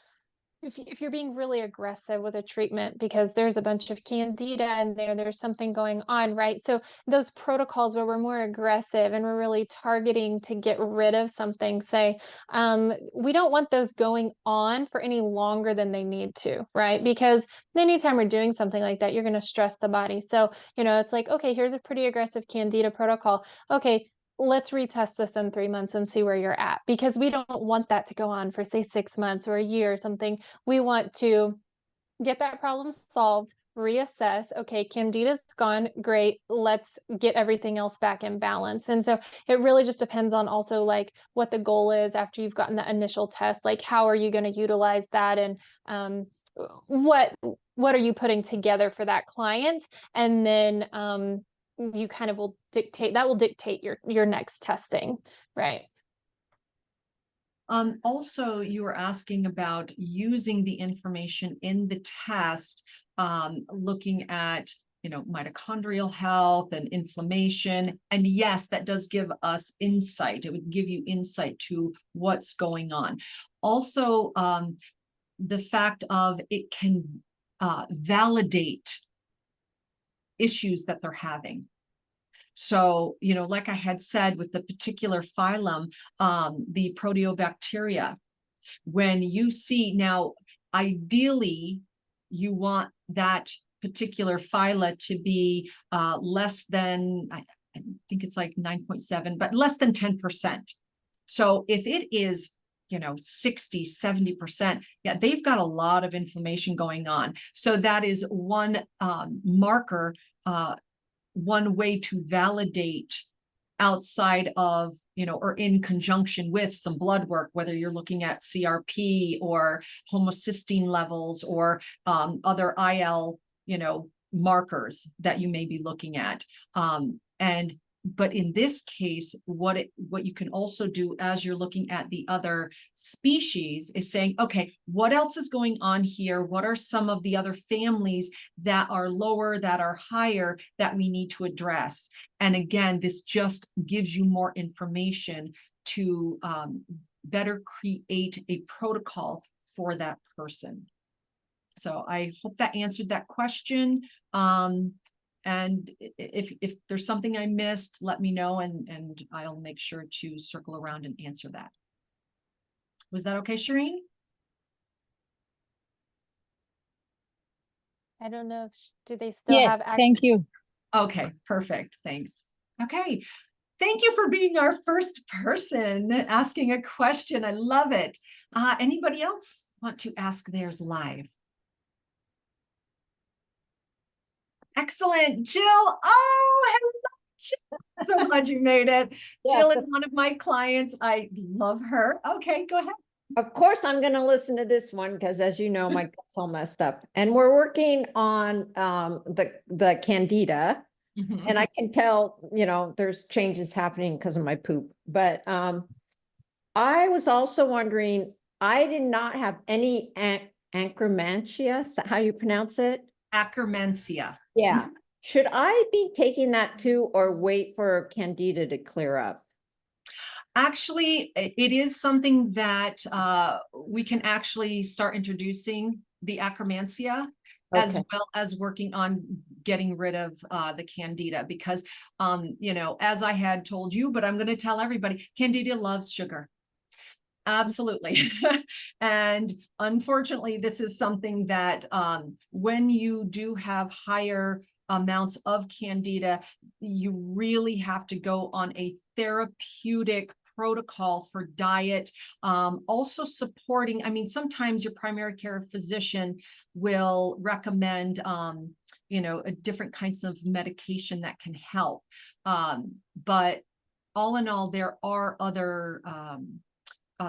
if you're being really aggressive with a treatment because there's a bunch of candida in there, there's something going on, right? So those protocols where we're more aggressive and we're really targeting to get rid of something, say, we don't want those going on for any longer than they need to, right? Because anytime we're doing something like that, you're going to stress the body. So, you know, it's like, okay, here's a pretty aggressive candida protocol. Okay, let's retest this in 3 months and see where you're at, because we don't want that to go on for, say, 6 months or a year or something. We want to get that problem solved, reassess. Okay, candida's gone, great, let's get everything else back in balance. And so it really just depends on also like what the goal is after you've gotten the initial test, like how are you going to utilize that, and what are you putting together for that client, and then you kind of will dictate your next testing, right? Also, you were asking about using the information in the test, looking at, you know, mitochondrial health and inflammation. And yes, that does give us insight. It would give you insight to what's going on. Also, the fact of it can validate issues that they're having. So, you know, like I had said with the particular phylum, the proteobacteria, when you see now, ideally, you want that particular phyla to be less than, I think it's like 9.7, but less than 10%. So if it is, you know, 60, 70%, yeah, they've got a lot of inflammation going on. So that is one marker, one way to validate outside of, you know, or in conjunction with some blood work, whether you're looking at CRP or homocysteine levels or other IL, you know, markers that you may be looking at. But in this case, what you can also do as you're looking at the other species is saying, okay, what else is going on here? What are some of the other families that are lower, that are higher, that we need to address? And again, this just gives you more information to better create a protocol for that person. So I hope that answered that question. And if there's something I missed, let me know, and I'll make sure to circle around and answer that. Was that okay, Shireen? I don't know if, do they still Yes, have thank you. Okay, perfect, thanks. Okay, thank you for being our first person asking a question. I love it. Anybody else want to ask theirs live? Excellent, Jill. Oh, hello, Jill. So glad you made it. Yeah, Jill is one of my clients. I love her. Okay, go ahead. of course, I'm going to listen to this one because, as you know, my gut's all messed up. And we're working on the candida, Mhm. and I can tell, you know, there's changes happening because of my poop. But I was also wondering, I did not have any Akkermansia. Is that how you pronounce it? Akkermansia. Yeah. Should I be taking that too, or wait for Candida to clear up? Actually, it is something that we can actually start introducing the Akkermansia, as Okay. well as working on getting rid of the Candida, because, you know, as I had told you, but I'm going to tell everybody, Candida loves sugar. Absolutely. And unfortunately, this is something that when you do have higher amounts of Candida, you really have to go on a therapeutic protocol for diet. Also supporting, I mean, sometimes your primary care physician will recommend, you know, different kinds of medication that can help. But all in all, there are other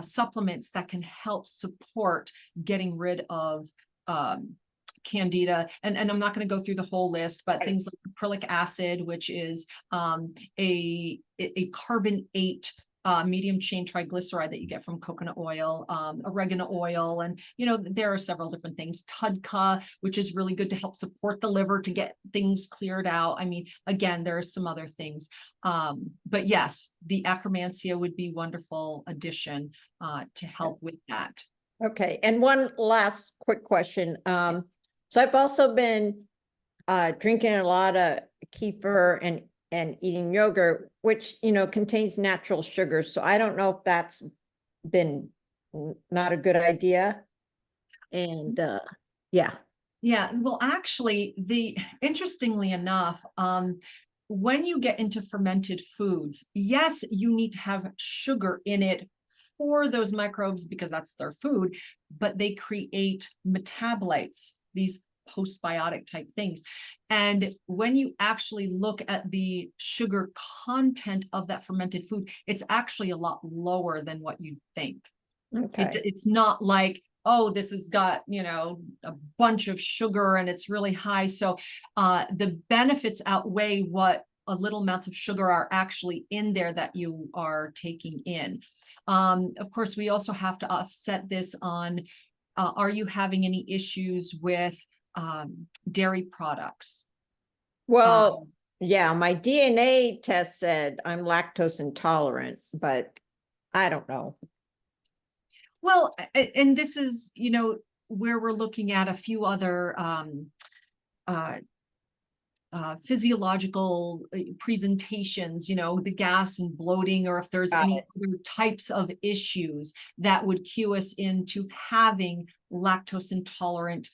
supplements that can help support getting rid of Candida. And I'm not going to go through the whole list, but things like acrylic acid, which is a carbon-8 medium chain triglyceride that you get from coconut oil, oregano oil, and you know, there are several different things. TUDCA, which is really good to help support the liver to get things cleared out. I mean, again, there are some other things. But yes, the Akkermansia would be wonderful addition to help with that. Okay, and one last quick question. So I've also been drinking a lot of kefir and eating yogurt, which, you know, contains natural sugars. So I don't know if that's been not a good idea. And yeah. Yeah, well, actually, interestingly enough, when you get into fermented foods, yes, you need to have sugar in it for those microbes because that's their food, but they create metabolites, these postbiotic type things. And when you actually look at the sugar content of that fermented food, it's actually a lot lower than what you think. Okay. It's not like, oh, this has got, you know, a bunch of sugar and it's really high. So the benefits outweigh what a little amounts of sugar are actually in there that you are taking in. Of course, we also have to offset this on, are you having any issues with dairy products? Well, yeah, my DNA test said I'm lactose intolerant, but I don't know. Well, and this is, you know, where we're looking at a few other physiological presentations, you know, the gas and bloating, or if there's any other types of issues that would cue us into having lactose intolerant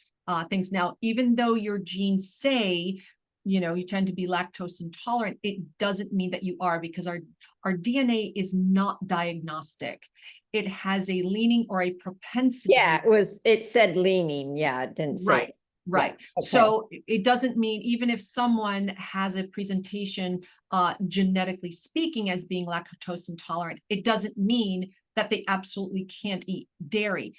things. Now, even though your genes say, you know, you tend to be lactose intolerant, it doesn't mean that you are, because our DNA is not diagnostic. It has a leaning or a propensity. Yeah, it said leaning. Yeah, it didn't say. Right. Right. Yeah, okay. So it doesn't mean, even if someone has a presentation, genetically speaking, as being lactose intolerant, it doesn't mean that they absolutely can't eat dairy.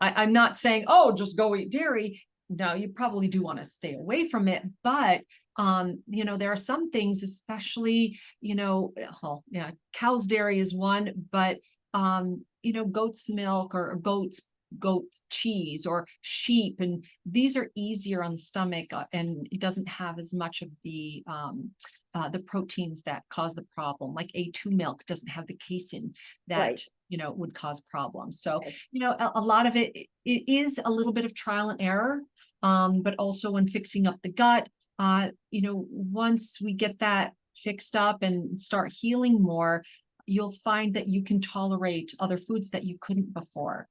I'm not saying, oh, just go eat dairy. No, you probably do want to stay away from it. But, you know, there are some things, especially, you know, well, yeah, cow's dairy is one, but, you know, goat's milk or goat cheese or sheep, and these are easier on the stomach, and it doesn't have as much of the proteins that cause the problem. Like A2 milk doesn't have the casein that, right, you know, would cause problems. So, you know, a lot of it is a little bit of trial and error, but also when fixing up the gut, you know, once we get that fixed up and start healing more, you'll find that you can tolerate other foods that you couldn't before.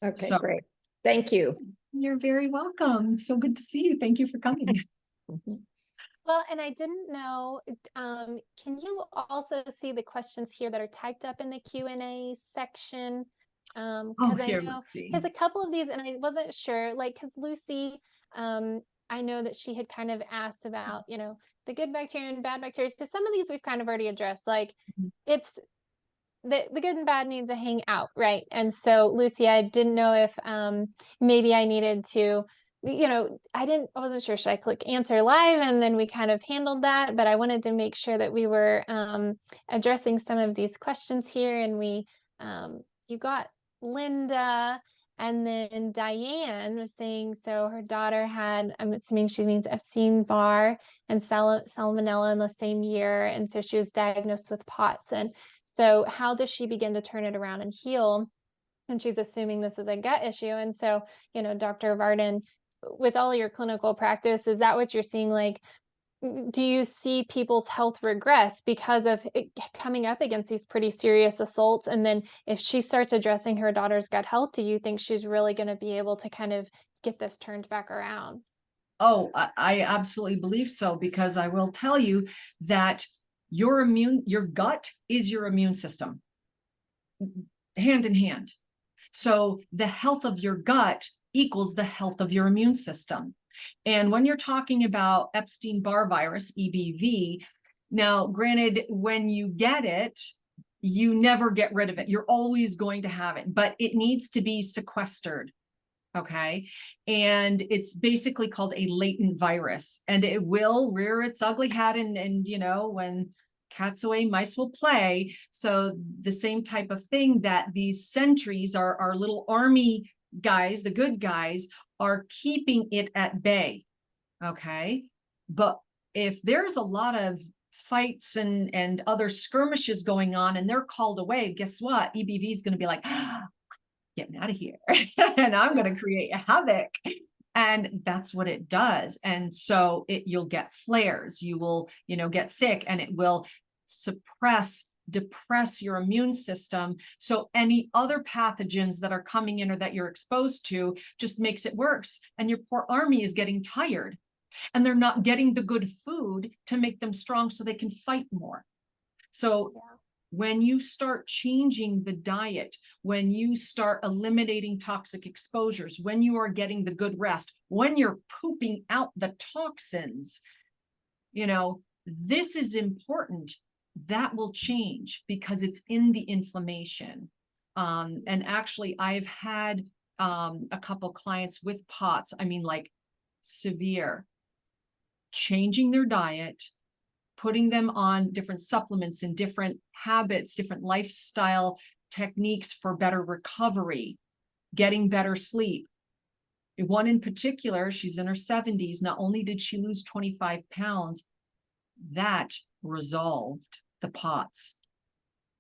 Okay, So, great. Thank you. You're very welcome. So good to see you. Thank you for coming. Well, and I didn't know, can you also see the questions here that are typed up in the Q&A section? Because I know, because a couple of these, and I wasn't sure, like, because Lucy, I know that she had kind of asked about, you know, the good bacteria and bad bacteria. So some of these we've kind of already addressed, like it's, the good and bad needs to hang out, right? And so, Lucy, I didn't know if maybe I needed to, you know, I wasn't sure, should I click answer live? And then we kind of handled that, but I wanted to make sure that we were addressing some of these questions here. And we, you got Linda And then Diane was saying, so her daughter had, I'm assuming she means Epstein-Barr and salmonella in the same year. And so she was diagnosed with POTS. And so how does she begin to turn it around and heal? And she's assuming this is a gut issue. And so, Dr. Varden, with all your clinical practice, is that what you're seeing? Like, do you see people's health regress because of it coming up against these pretty serious assaults? And then if she starts addressing her daughter's gut health, do you think she's really going to be able to kind of get this turned back around? Oh, I absolutely believe so, because I will tell you that your gut is your immune system, hand in hand. So the health of your gut equals the health of your immune system. And when you're talking about Epstein-Barr virus, EBV, now granted, when you get it, you never get rid of it. You're always going to have it, but it needs to be sequestered. Okay. And it's basically called a latent virus, and it will rear its ugly head. And when cats away, mice will play. So the same type of thing, that these sentries, our little army guys, the good guys, are keeping it at bay. Okay. But if there's a lot of fights and other skirmishes going on and they're called away, guess what? EBV is going to be like, getting out of here and I'm going to create havoc. And that's what it does. And so you'll get flares, you will, get sick, and it will depress your immune system. So any other pathogens that are coming in or that you're exposed to just makes it worse. And your poor army is getting tired, and they're not getting the good food to make them strong so they can fight more. So when you start changing the diet, when you start eliminating toxic exposures, when you are getting the good rest, when you're pooping out the toxins, this is important. That will change because it's in the inflammation. And actually, I've had a couple clients with POTS, like severe, changing their diet, putting them on different supplements and different habits, different lifestyle techniques for better recovery, getting better sleep. One in particular, she's in her 70s. Not only did she lose 25 pounds, that resolved the POTS.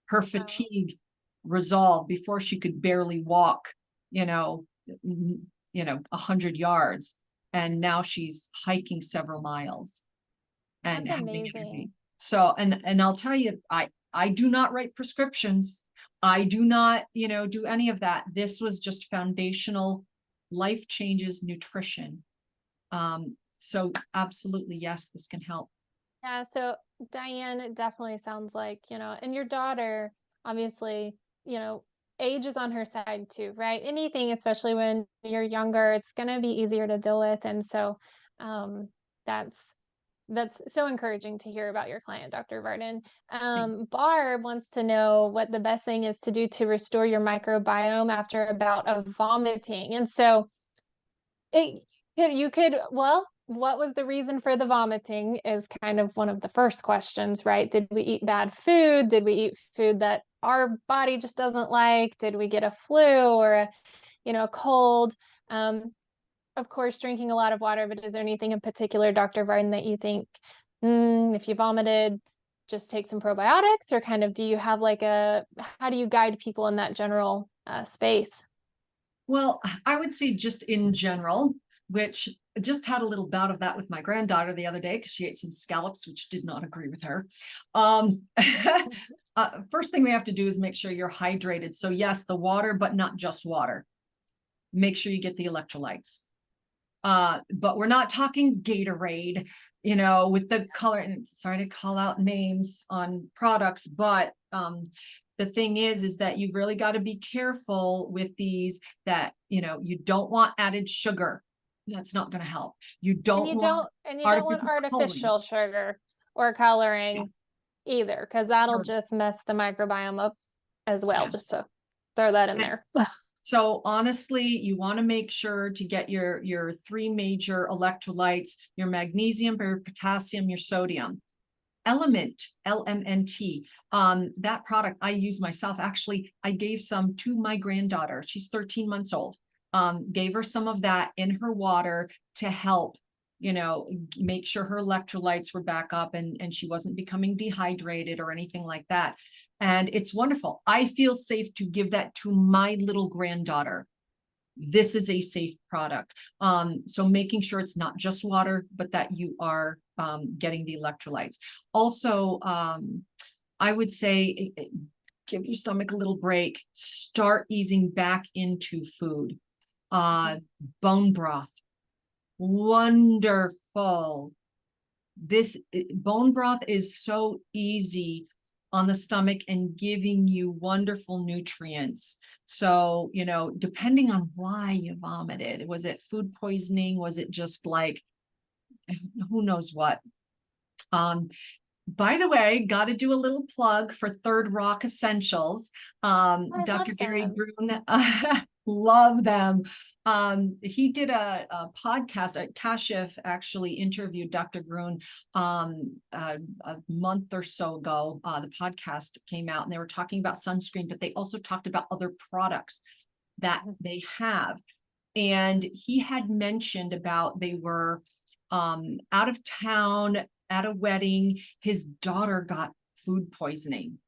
Her fatigue resolved before she could barely walk, 100 yards. And now she's hiking several miles. And that's amazing. So, and I'll tell you, I do not write prescriptions. I do not, do any of that. This was just foundational life changes, nutrition. So absolutely, yes, this can help. Yeah. So Diane, it definitely sounds like, and your daughter, obviously, age is on her side too, right? Anything, especially when you're younger, it's going to be easier to deal with. And so, that's so encouraging to hear about your client, Dr. Varden. Barb wants to know what the best thing is to do to restore your microbiome after a bout of vomiting. And so what was the reason for the vomiting is kind of one of the first questions, right? Did we eat bad food? Did we eat food that our body just doesn't like? Did we get a flu or a cold? Of course, drinking a lot of water, but is there anything in particular, Dr. Varden, that you think, if you vomited, just take some probiotics, or kind of do you have how do you guide people in that general space? Well, I would say just in general, which I just had a little bout of that with my granddaughter the other day because she ate some scallops, which did not agree with her. First thing we have to do is make sure you're hydrated. So yes, the water, but not just water. Make sure you get the electrolytes. But we're not talking Gatorade, with the color, and sorry to call out names on products, but the thing is that you've really got to be careful with these, that, you don't want added sugar. That's not going to help. You don't want artificial sugar or coloring either, because that'll just mess the microbiome up as well, just to throw that in there. So honestly, you want to make sure to get your three major electrolytes, your magnesium, your potassium, your sodium. Element, LMNT, that product I use myself. Actually, I gave some to my granddaughter. She's 13 months old. gave her some of that in her water to help, you know, make sure her electrolytes were back up and she wasn't becoming dehydrated or anything like that. And it's wonderful. I feel safe to give that to my little granddaughter. This is a safe product. So making sure it's not just water, but that you are getting the electrolytes. Also, I would say give your stomach a little break. Start easing back into food. Bone broth. Wonderful. This bone broth is so easy on the stomach and giving you wonderful nutrients. So, you know, depending on why you vomited, was it food poisoning? Was it just like, who knows what? By the way, got to do a little plug for Third Rock Essentials. Dr. Gary Brune, love them. He did a podcast. Kashif actually interviewed Dr. Grun a month or so ago. The podcast came out and they were talking about sunscreen, but they also talked about other products that they have. And he had mentioned about they were out of town at a wedding. His daughter got food poisoning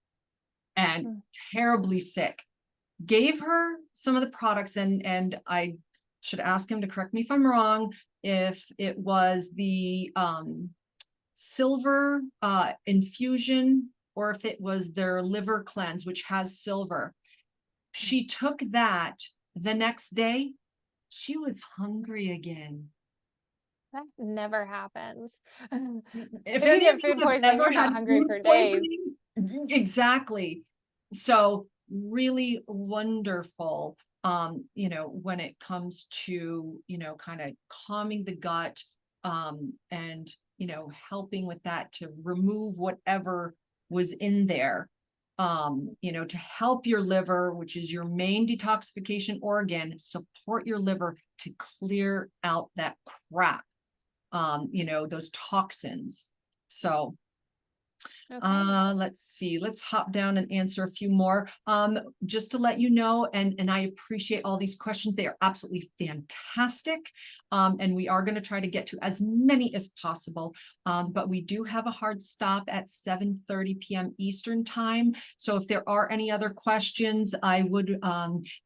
and terribly sick. Gave her some of the products, and I should ask him to correct me if I'm wrong, if it was the silver infusion or if it was their liver cleanse, which has silver. She took that the next day. She was hungry again. That never happens. If you any get of you food have poisoning, ever you're not had hungry food for days. poisoning, exactly. So really wonderful, you know, when it comes to, you know, kind of calming the gut, and, you know, helping with that to remove whatever was in there, you know, to help your liver, which is your main detoxification organ, support your liver to clear out that crap, you know, those toxins. So let's see, let's hop down and answer a few more. Just to let you know, and I appreciate all these questions. They are absolutely fantastic. And we are going to try to get to as many as possible. But we do have a hard stop at 7:30 p.m. Eastern time. So if there are any other questions, I would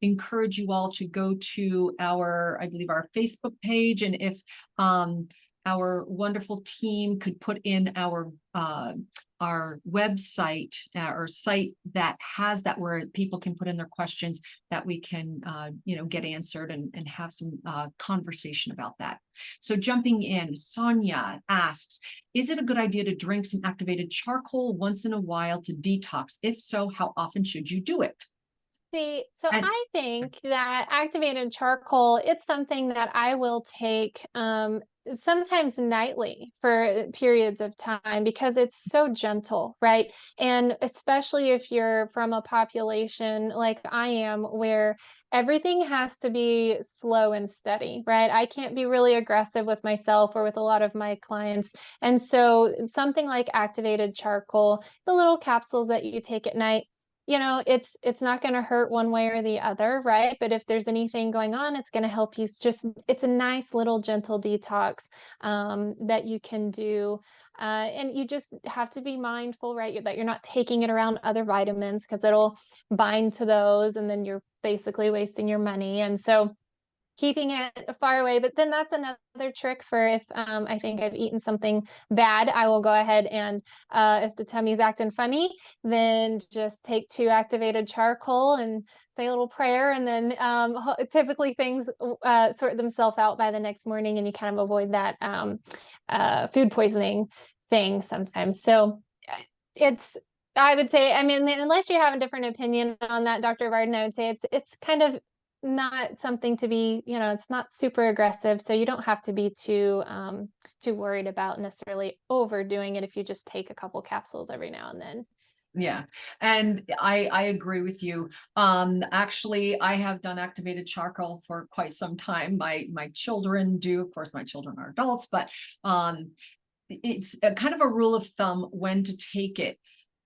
encourage you all to go to our, I believe, our Facebook page. And if our wonderful team could put in our website or site that has that where people can put in their questions that we can, you know, get answered and have some conversation about that. So jumping in, Sonia asks, is it a good idea to drink some activated charcoal once in a while to detox? If so, how often should you do it? See, so I think that activated charcoal, it's something that I will take sometimes nightly for periods of time because it's so gentle, right? And especially if you're from a population like I am, where everything has to be slow and steady, right? I can't be really aggressive with myself or with a lot of my clients. And so something like activated charcoal, the little capsules that you take at night, you know, it's not going to hurt one way or the other, right? But if there's anything going on, it's going to help you it's a nice little gentle detox that you can do. And you just have to be mindful, right? That you're not taking it around other vitamins because it'll bind to those and then you're basically wasting your money. And so keeping it far away. But then that's another trick for if I think I've eaten something bad, I will go ahead and if the tummy's acting funny, then just take 2 activated charcoal and say a little prayer. And then typically things sort themselves out by the next morning and you kind of avoid that food poisoning thing sometimes. So I would say, I mean, unless you have a different opinion on that, Dr. Varden, I would say it's kind of not something to be, you know, it's not super aggressive. So you don't have to be too worried about necessarily overdoing it if you just take a couple capsules every now and then. Yeah, and I agree with you. Actually, I have done activated charcoal for quite some time. My children do. Of course, my children are adults, but it's a kind of a rule of thumb when to take it.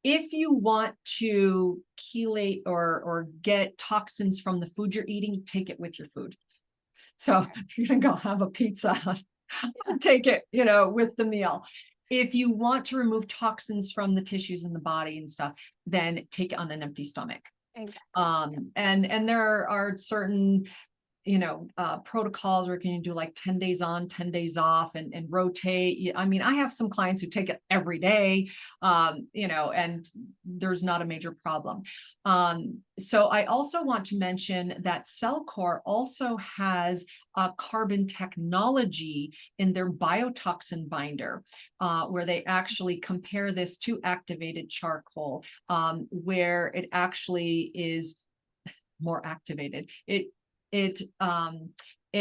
If you want to chelate or get toxins from the food you're eating, take it with your food. So if you're gonna go have a pizza, take it, with the meal. If you want to remove toxins from the tissues in the body and stuff, then take it on an empty stomach. Exactly. And there are certain, protocols where you can do like 10 days on, 10 days off and rotate. I mean, I have some clients who take it every day, and there's not a major problem. So I also want to mention that Cellcore also has a carbon technology in their biotoxin binder, where they actually compare this to activated charcoal, where it actually is more activated. It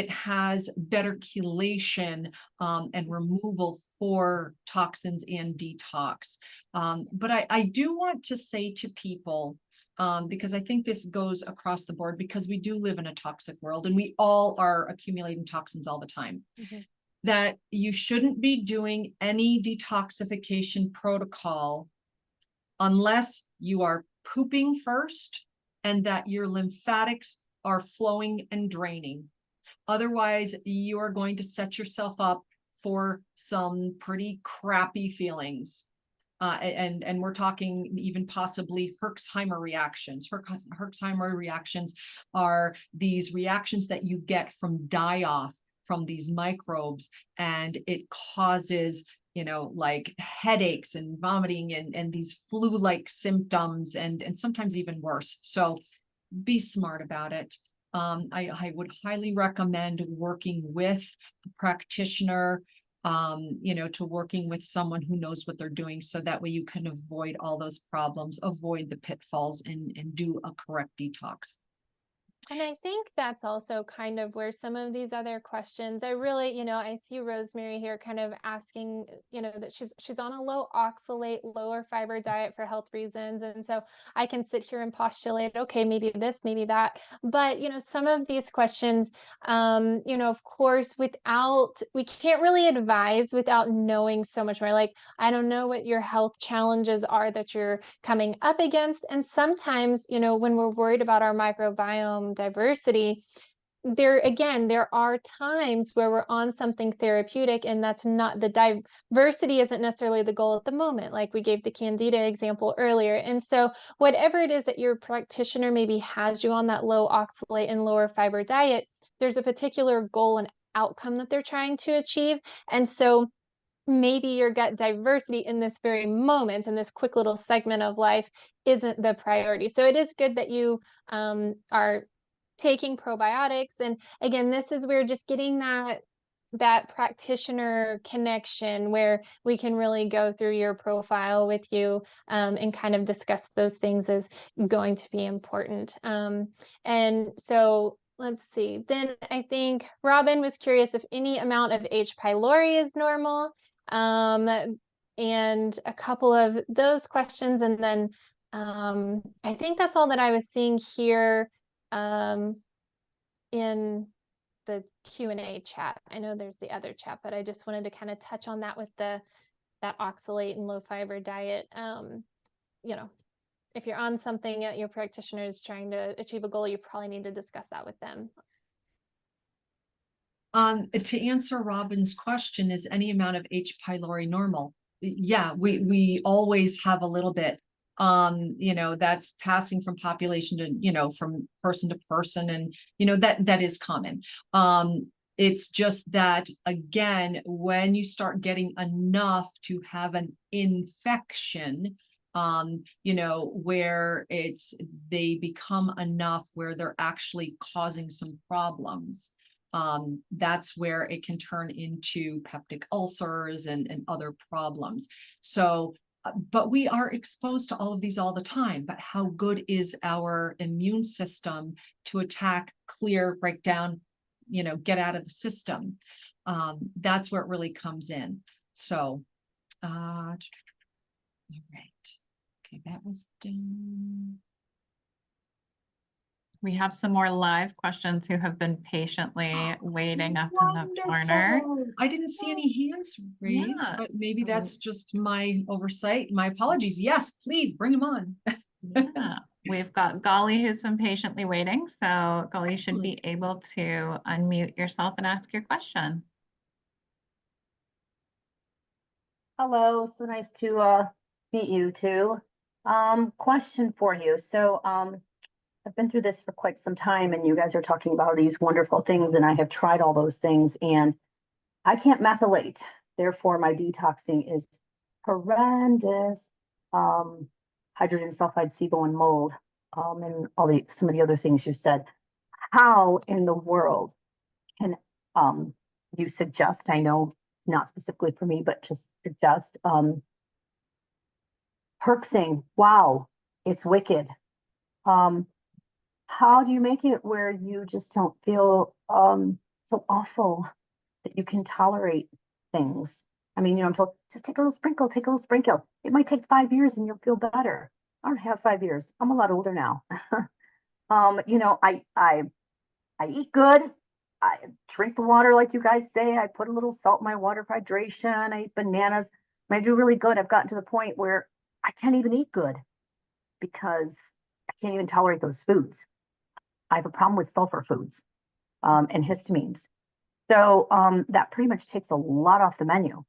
has better chelation and removal for toxins and detox. But I do want to say to people, because I think this goes across the board, because we do live in a toxic world and we all are accumulating toxins all the time, that you shouldn't be doing any detoxification protocol unless you are pooping first and that your lymphatics are flowing and draining. Otherwise, you are going to set yourself up for some pretty crappy feelings. And we're talking even possibly Herxheimer reactions. Herxheimer reactions are these reactions that you get from die-off from these microbes, and it causes like headaches and vomiting and these flu-like symptoms and sometimes even worse. So be smart about it. I would highly recommend working with a practitioner, to working with someone who knows what they're doing, so that way you can avoid all those problems, avoid the pitfalls, and do a correct detox. And I think that's also kind of where some of these other questions, I really, I see Rosemary here kind of asking, that she's on a low oxalate, lower fiber diet for health reasons. And so I can sit here and postulate, okay, maybe this, maybe that. But, some of these questions, of course, we can't really advise without knowing so much more. Like, I don't know what your health challenges are that you're coming up against. And sometimes, when we're worried about our microbiome diversity, there are times where we're on something therapeutic and that's not, the diversity isn't necessarily the goal at the moment, like we gave the candida example earlier. And so whatever it is that your practitioner maybe has you on that low oxalate and lower fiber diet, there's a particular goal and outcome that they're trying to achieve. And so maybe your gut diversity in this very moment, in this quick little segment of life, isn't the priority. So it is good that you are taking probiotics. And again, this is where just getting that practitioner connection, where we can really go through your profile with you and kind of discuss those things, is going to be important. And so let's see. Then I think Robin was curious if any amount of H. pylori is normal. And a couple of those questions. And then I think that's all that I was seeing here in the Q&A chat. I know there's the other chat, but I just wanted to kind of touch on that with that oxalate and low fiber diet. If you're on something that your practitioner is trying to achieve a goal, you probably need to discuss that with them. To answer Robin's question, is any amount of H. pylori normal? Yeah, we always have a little bit. That's passing from population to, from person to person, and that is common. It's just that, again, when you start getting enough to have an infection, where they become enough where they're actually causing some problems, that's where it can turn into peptic ulcers and other problems. So, but we are exposed to all of these all the time. But how good is our immune system to attack, clear, break down, get out of the system? That's where it really comes in. So, all right. Okay, that was done. We have some more live questions who have been patiently waiting up in the corner. I didn't see any hands raised, but maybe that's just my oversight. My apologies. Yes, please bring them on. Yeah. we've got Golly who's been patiently waiting. So Golly, you should Excellent. be able to unmute yourself and ask your question. Hello, so nice to meet you too. Question for you. So I've been through this for quite some time, and you guys are talking about these wonderful things, and I have tried all those things, and I can't methylate. Therefore, my detoxing is horrendous. Hydrogen sulfide, SIBO, and mold, and some of the other things you said. How in the world can you suggest? I know not specifically for me, but just suggest herxing. Wow, it's wicked. How do you make it where you just don't feel so awful that you can tolerate things? I mean, I'm told just take a little sprinkle, take a little sprinkle. It might take 5 years and you'll feel better. I don't have 5 years. I'm a lot older now. I eat good. I drink the water like you guys say. I put a little salt in my water for hydration. I eat bananas. I do really good. I've gotten to the point where I can't even eat good because I can't even tolerate those foods. I have a problem with sulfur foods and histamines. So that pretty much takes a lot off the menu.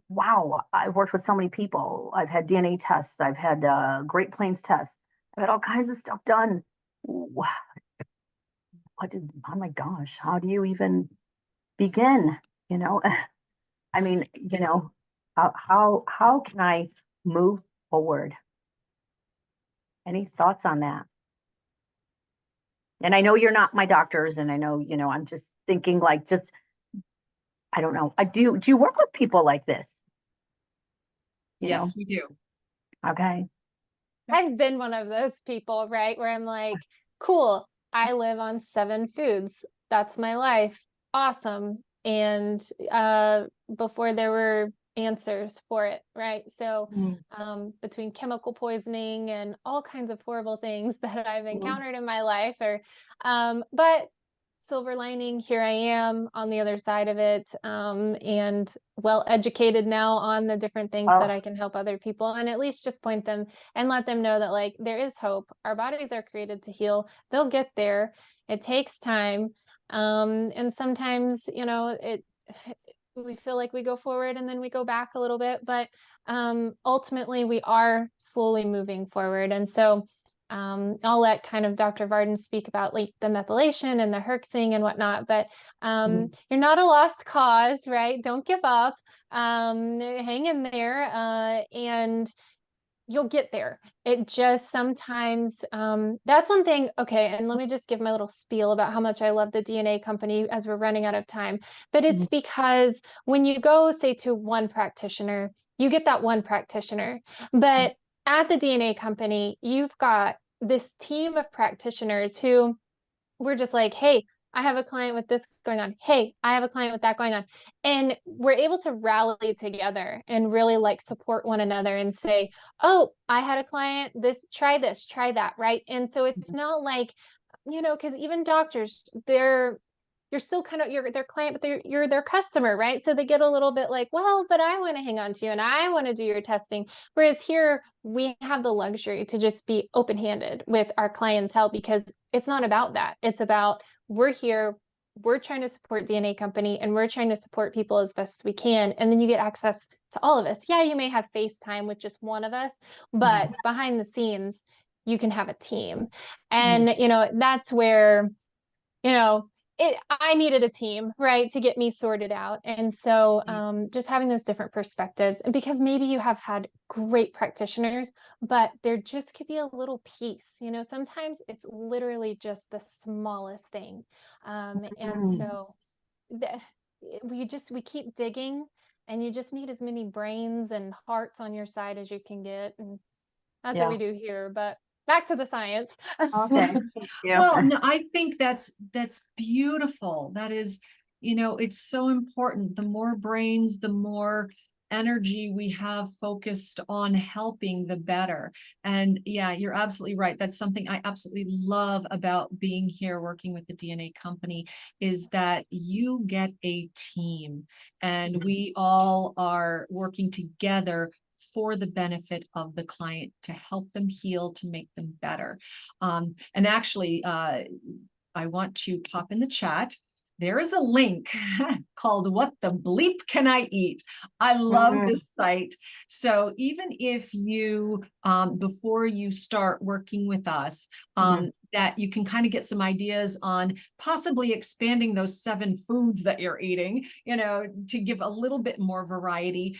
Wow, I've worked with so many people. I've had DNA tests. I've had Great Plains tests. I've had all kinds of stuff done. Oh my gosh, how do you even begin? I mean, how can I move forward? Any thoughts on that? And I know you're not my doctors, and I know, I'm just thinking like, I don't know. Do you work with people like this? Yes, we do. Okay. I've been one of those people, right? Where I'm like, cool, I live on 7 foods. That's my life. Awesome. And before there were answers for it, right? So between chemical poisoning and all kinds of horrible things that I've encountered in my life, but silver lining, here I am on the other side of it, and well educated now on the different things that I can help other people, and at least just point them and let them know that like there is hope. Our bodies are created to heal. They'll get there. It takes time. And sometimes, we feel like we go forward and then we go back a little bit, but ultimately we are slowly moving forward. And so I'll let kind of Dr. Varden speak about like the methylation and the herxing and whatnot, but you're not a lost cause, right? Don't give up. Hang in there, and you'll get there. It just sometimes, that's one thing. Okay. And let me just give my little spiel about how much I love the DNA company as we're running out of time. But it's because when you go, say, to one practitioner, you get that one practitioner. But at the DNA company, you've got this team of practitioners who we're just like, hey, I have a client with this going on. Hey, I have a client with that going on. And we're able to rally together and really like support one another and say, oh, I had a client, try this, try that, right? And so it's not like, because even doctors, you're still kind of their client, but you're their customer, right? So they get a little bit like, well, but I want to hang on to you and I want to do your testing. Whereas here we have the luxury to just be open-handed with our clientele because it's not about that. It's about we're here, we're trying to support DNA company and we're trying to support people as best as we can. And then you get access to all of us. Yeah, you may have FaceTime with just one of us, but behind the scenes, you can have a team. And, that's where, I needed a team, right, to get me sorted out. And so just having those different perspectives, and because maybe you have had great practitioners, but there just could be a little piece, sometimes it's literally just the smallest thing. And so we keep digging, and you just need as many brains and hearts on your side as you can get. And that's what we do here. But back to the science. Okay. Thank you. Well, no, I think that's beautiful. That is, it's so important. The more brains, the more energy we have focused on helping, the better. And yeah, you're absolutely right. That's something I absolutely love about being here working with the DNA company is that you get a team and we all are working together for the benefit of the client, to help them heal, to make them better. And actually, I want to pop in the chat. There is a link called What the Bleep Can I Eat? I love this site. So even if you, before you start working with us, that you can kind of get some ideas on possibly expanding those 7 foods that you're eating, you know, to give a little bit more variety.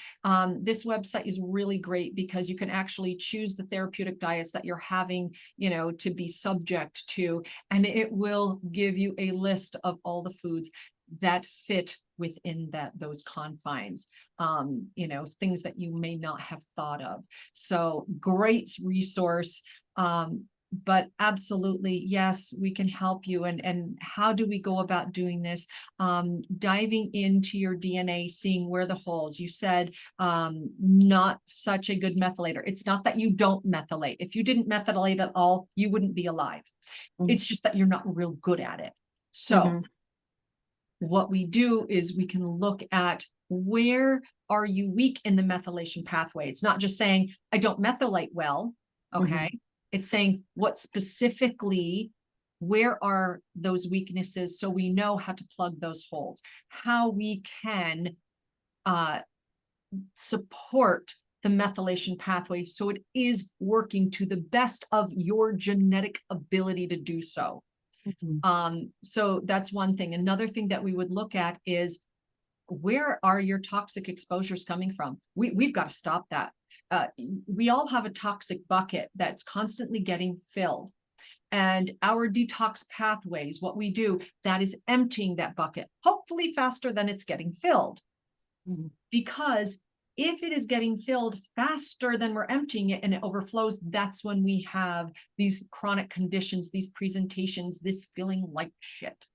This website is really great because you can actually choose the therapeutic diets that you're having, you know, to be subject to, and it will give you a list of all the foods that fit within those confines, you know, things that you may not have thought of. So great resource. But absolutely, yes, we can help you. And how do we go about doing this? Diving into your DNA, seeing where the holes. You said not such a good methylator. It's not that you don't methylate. If you didn't methylate at all, you wouldn't be alive. It's just that you're not real good at it. So what we do is we can look at where are you weak in the methylation pathway. It's not just saying, I don't methylate well, okay? It's saying what specifically, where are those weaknesses, so we know how to plug those holes, how we can support the methylation pathway so it is working to the best of your genetic ability to do so. So that's one thing. Another thing that we would look at is, where are your toxic exposures coming from? We've got to stop that. We all have a toxic bucket that's constantly getting filled. And our detox pathways, what we do, that is emptying that bucket, hopefully faster than it's getting filled. Because if it is getting filled faster than we're emptying it and it overflows, that's when we have these chronic conditions, these presentations, this feeling like shit.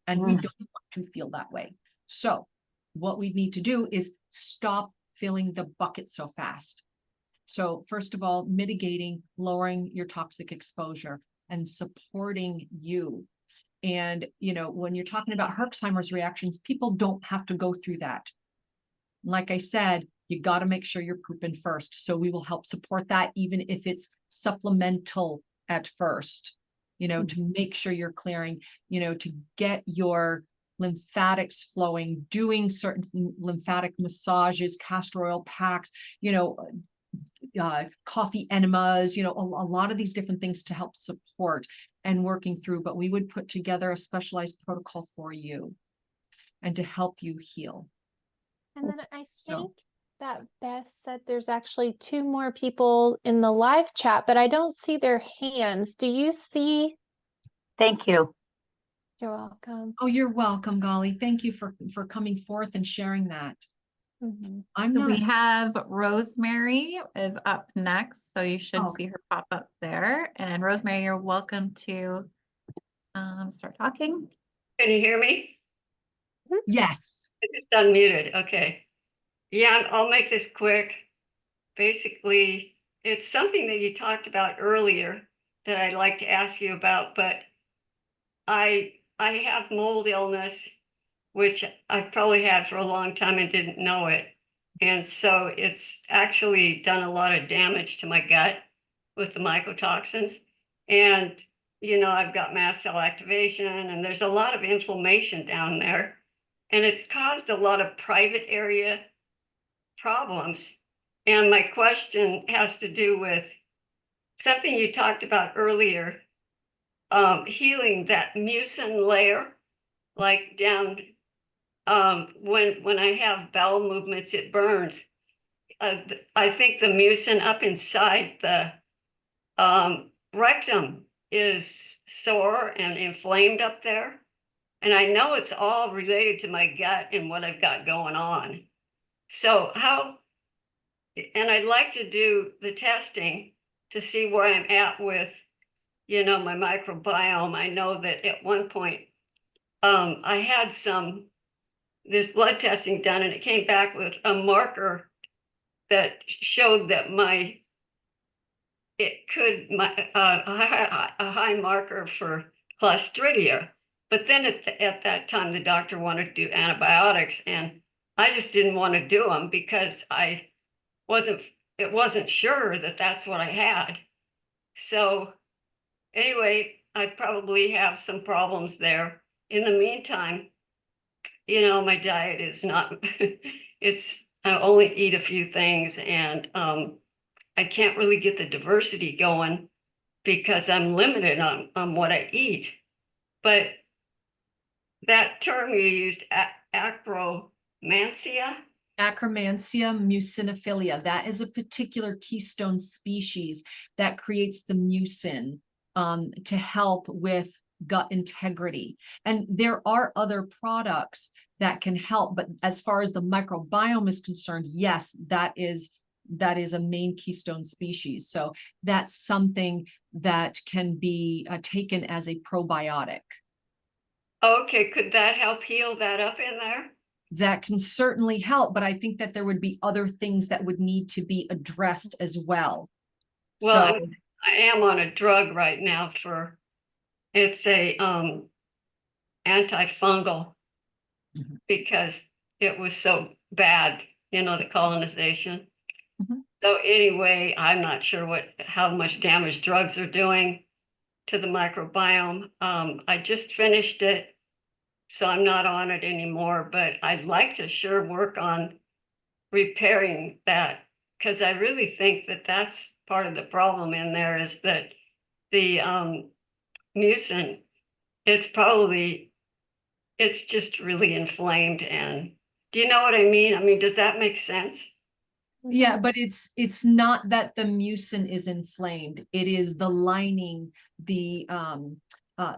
And we don't want to feel that way. So what we need to do is stop filling the bucket so fast. So first of all, mitigating, lowering your toxic exposure and supporting you. And, you know, when you're talking about Herxheimer's reactions, people don't have to go through that. Like I said, you got to make sure you're pooping first. So we will help support that, even if it's supplemental at first, you know, to make sure you're clearing, you know, to get your lymphatics flowing, doing certain lymphatic massages, castor oil packs, you know, coffee enemas, you know, a lot of these different things to help support and working through. But we would put together a specialized protocol for you and to help you heal. And then I think that Beth said there's actually 2 more people in the live chat, but I don't see their hands. Do you see? Thank you. You're welcome. Oh, you're welcome, Golly. Thank you for coming forth and sharing that. I'm So not. we have Rosemary is up next, so you should see her pop up there. And Rosemary, you're welcome to start talking. Can you hear me? Yes. I just unmuted. Okay. Yeah, I'll make this quick. Basically, it's something that you talked about earlier that I'd like to ask you about, but I have mold illness, which I've probably had for a long time and didn't know it. And so it's actually done a lot of damage to my gut with the mycotoxins. And, you know, I've got mast cell activation and there's a lot of inflammation down there. And it's caused a lot of private area problems. And my question has to do with something you talked about earlier, healing that mucin layer, like down, when I have bowel movements, it burns. I think the mucin up inside the rectum is sore and inflamed up there. And I know it's all related to my gut and what I've got going on. So and I'd like to do the testing to see where I'm at with, you know, my microbiome. I know that at one point, I had this blood testing done and it came back with a marker that showed that a high marker for Clostridia. But then at that time, the doctor wanted to do antibiotics and I just didn't want to do them because I wasn't it wasn't sure that that's what I had. So anyway, I probably have some problems there. In the meantime, you know, my diet is not, I only eat a few things, and I can't really get the diversity going because I'm limited on what I eat. But that term you used, acromantia. Akkermansia mucinophilia, that is a particular keystone species that creates the mucin to help with gut integrity. And there are other products that can help, but as far as the microbiome is concerned, yes, that is a main keystone species. So that's something that can be taken as a probiotic. Okay, could that help heal that up in there? That can certainly help, but I think that there would be other things that would need to be addressed as well. Well, So I am on a drug right now it's a antifungal Mhm. because it was so bad, you know, the colonization. Mhm. So anyway, I'm not sure how much damage drugs are doing to the microbiome. I just finished it, so I'm not on it anymore, but I'd like to sure work on repairing that, because I really think that that's part of the problem in there, is that the mucin, it's just really inflamed. And do you know what I mean? I mean, does that make sense? yeah, but it's not that the mucin is inflamed. It is the lining, the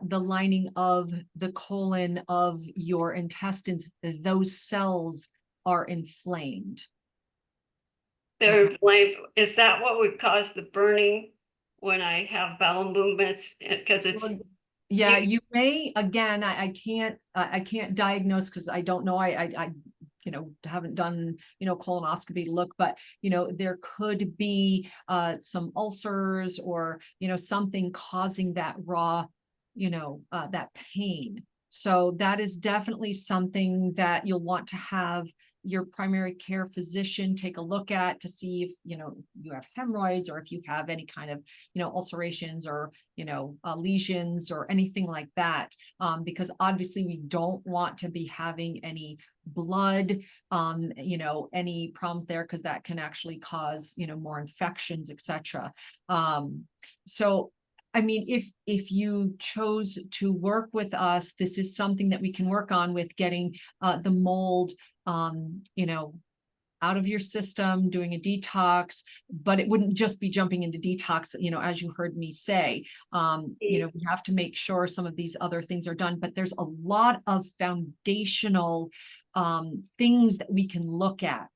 lining of the colon of your intestines. Those cells are inflamed. They're inflamed. Is that what would cause the burning when I have bowel movements? Because it's Yeah, you- you may, again, I can't diagnose because I don't know. I haven't done, colonoscopy to look, but, there could be some ulcers or, something causing that raw, that pain. So that is definitely something that you'll want to have your primary care physician take a look at to see if, you have hemorrhoids, or if you have any kind of, ulcerations, or, lesions or anything like that. Because obviously we don't want to be having any blood, any problems there, because that can actually cause, more infections, etc. So I mean, if you chose to work with us, this is something that we can work on with getting the mold, out of your system, doing a detox. But it wouldn't just be jumping into detox, as you heard me say. We have to make sure some of these other things are done, but there's a lot of foundational things that we can look at.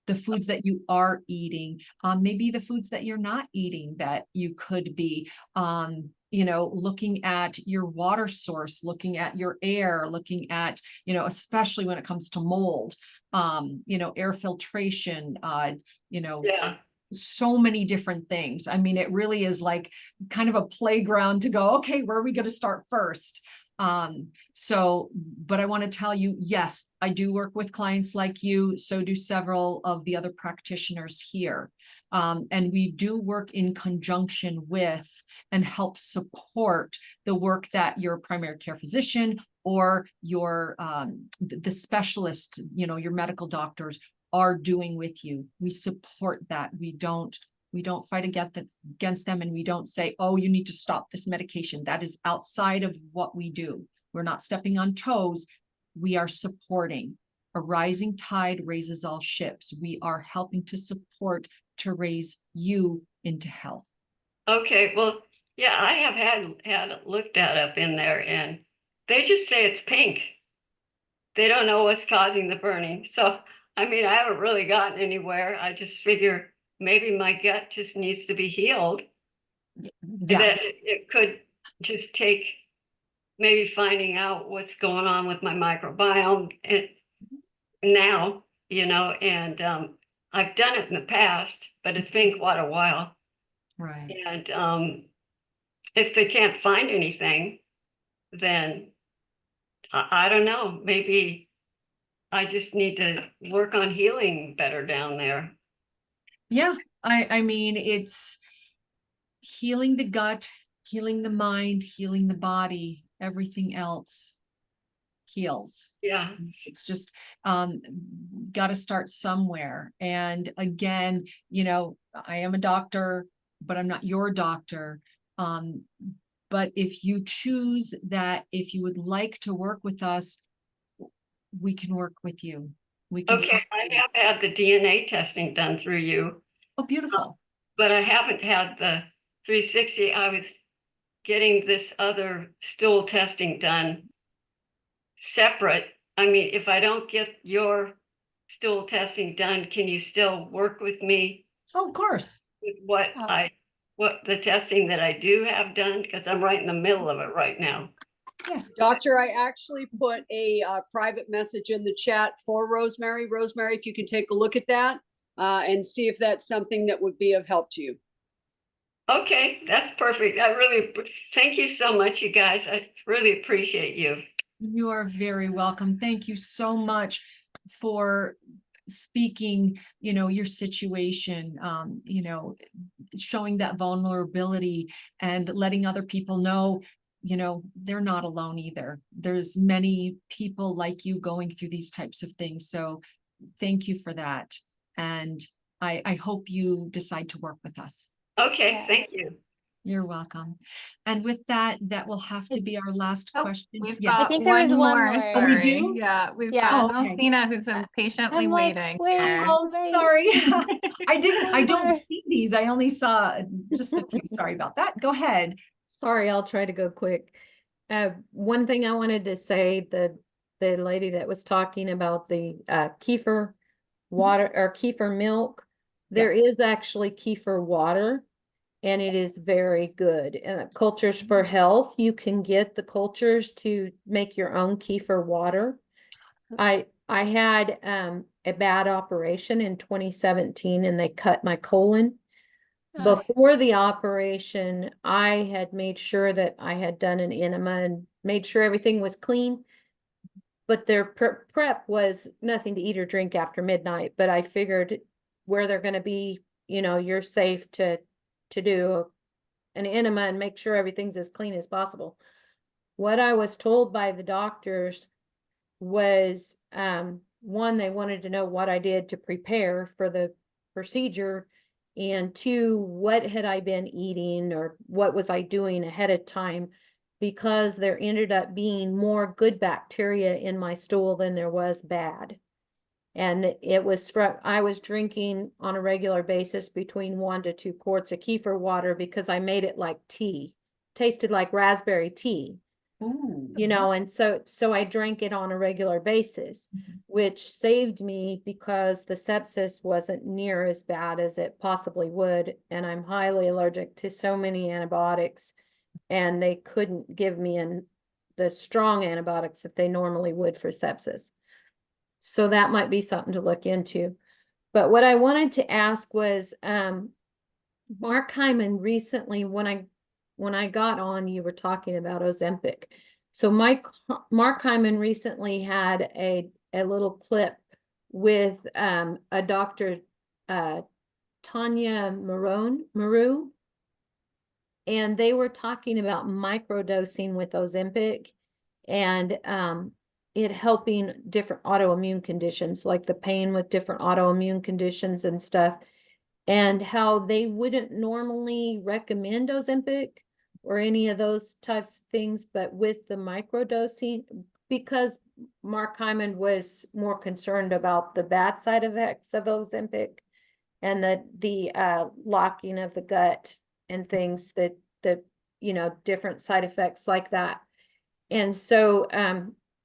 The foods that you are eating, maybe the foods that you're not eating that you could be, looking at your water source, looking at your air, looking at, especially when it comes to mold, air filtration, yeah. so many different things. I mean, it really is like kind of a playground to go, okay, where are we going to start first? But I want to tell you, yes, I do work with clients like you. So do several of the other practitioners here. And we do work in conjunction with and help support the work that your primary care physician or your the specialist, your medical doctors are doing with you. We support that. We don't fight against them, and we don't say, oh, you need to stop this medication. That is outside of what we do. We're not stepping on toes. We are supporting. A rising tide raises all ships. We are helping to support to raise you into health. Okay, well, yeah, I have had it looked at up in there, and they just say it's pink. They don't know what's causing the burning. So, I mean, I haven't really gotten anywhere. I just figure maybe my gut just needs to be healed. Yeah. That it could just take maybe finding out what's going on with my microbiome now, and I've done it in the past, but it's been quite a while. Right. And if they can't find anything, then I don't know, maybe I just need to work on healing better down there. Yeah, I mean, it's healing the gut, healing the mind, healing the body, everything else heals. Yeah. It's just got to start somewhere. And again, you know, I am a doctor, but I'm not your doctor. But if you choose that, if you would like to work with us, we can work with you. We can. Okay, I have had the DNA testing done through you, Oh, beautiful. but I haven't had the 360. I was getting this other stool testing done separate. I mean, if I don't get your stool testing done, can you still work with me Oh, of course. with what the testing that I do have done? Because I'm right in the middle of it right now. Yes. Doctor, I actually put a private message in the chat for Rosemary. Rosemary, if you can take a look at that and see if that's something that would be of help to you. Okay, that's perfect. Thank you so much, you guys. I really appreciate you. You are very welcome. Thank you so much for speaking, you know, your situation, you know, showing that vulnerability and letting other people know, you know, they're not alone either. There's many people like you going through these types of things. So thank you for that. And I hope you decide to work with us. Okay, thank you. You're welcome. And with that, that will have to be our last question. We've Yeah. got I think there was one more. Oh, we Sorry. do? Yeah, we've Yeah. got Oh, okay. Alcina who's been patiently I'm like, waiting. wait, here. Oh, wait. sorry. I One don't more. see these. I only saw just a few. Sorry about that. Go ahead. Sorry, I'll try to go quick. One thing I wanted to say, the lady that was talking about the kefir water or kefir milk, there Yes. is actually kefir water, and it is very good. Cultures for Health, you can get the cultures to make your own kefir water. I had a bad operation in 2017, and they cut my colon. Before the operation, I had made sure that I had done an enema and made sure everything was clean. But their prep was nothing to eat or drink after midnight. But I figured where they're going to be, you know, you're safe to do an enema and make sure everything's as clean as possible. What I was told by the doctors was, one, they wanted to know what I did to prepare for the procedure. And two, what had I been eating or what was I doing ahead of time? Because there ended up being more good bacteria in my stool than there was bad. And it was I was drinking on a regular basis between 1 to 2 quarts of kefir water because I made it like tea, tasted like raspberry tea. Ooh. You know, and so I drank it on a regular basis, which saved me because the sepsis wasn't near as bad as it possibly would. And I'm highly allergic to so many antibiotics, and they couldn't give me the strong antibiotics that they normally would for sepsis. So that might be something to look into. But what I wanted to ask was, Mark Hyman recently, when I got on, you were talking about Ozempic. So Mark Hyman recently had a little clip with a Dr. Tanya Maru, and they were talking about microdosing with Ozempic and it helping different autoimmune conditions, like the pain with different autoimmune conditions and stuff, and how they wouldn't normally recommend Ozempic or any of those types of things, but with the microdosing, because Mark Hyman was more concerned about the bad side effects of Ozempic and the locking of the gut and things that you know, different side effects like that. And so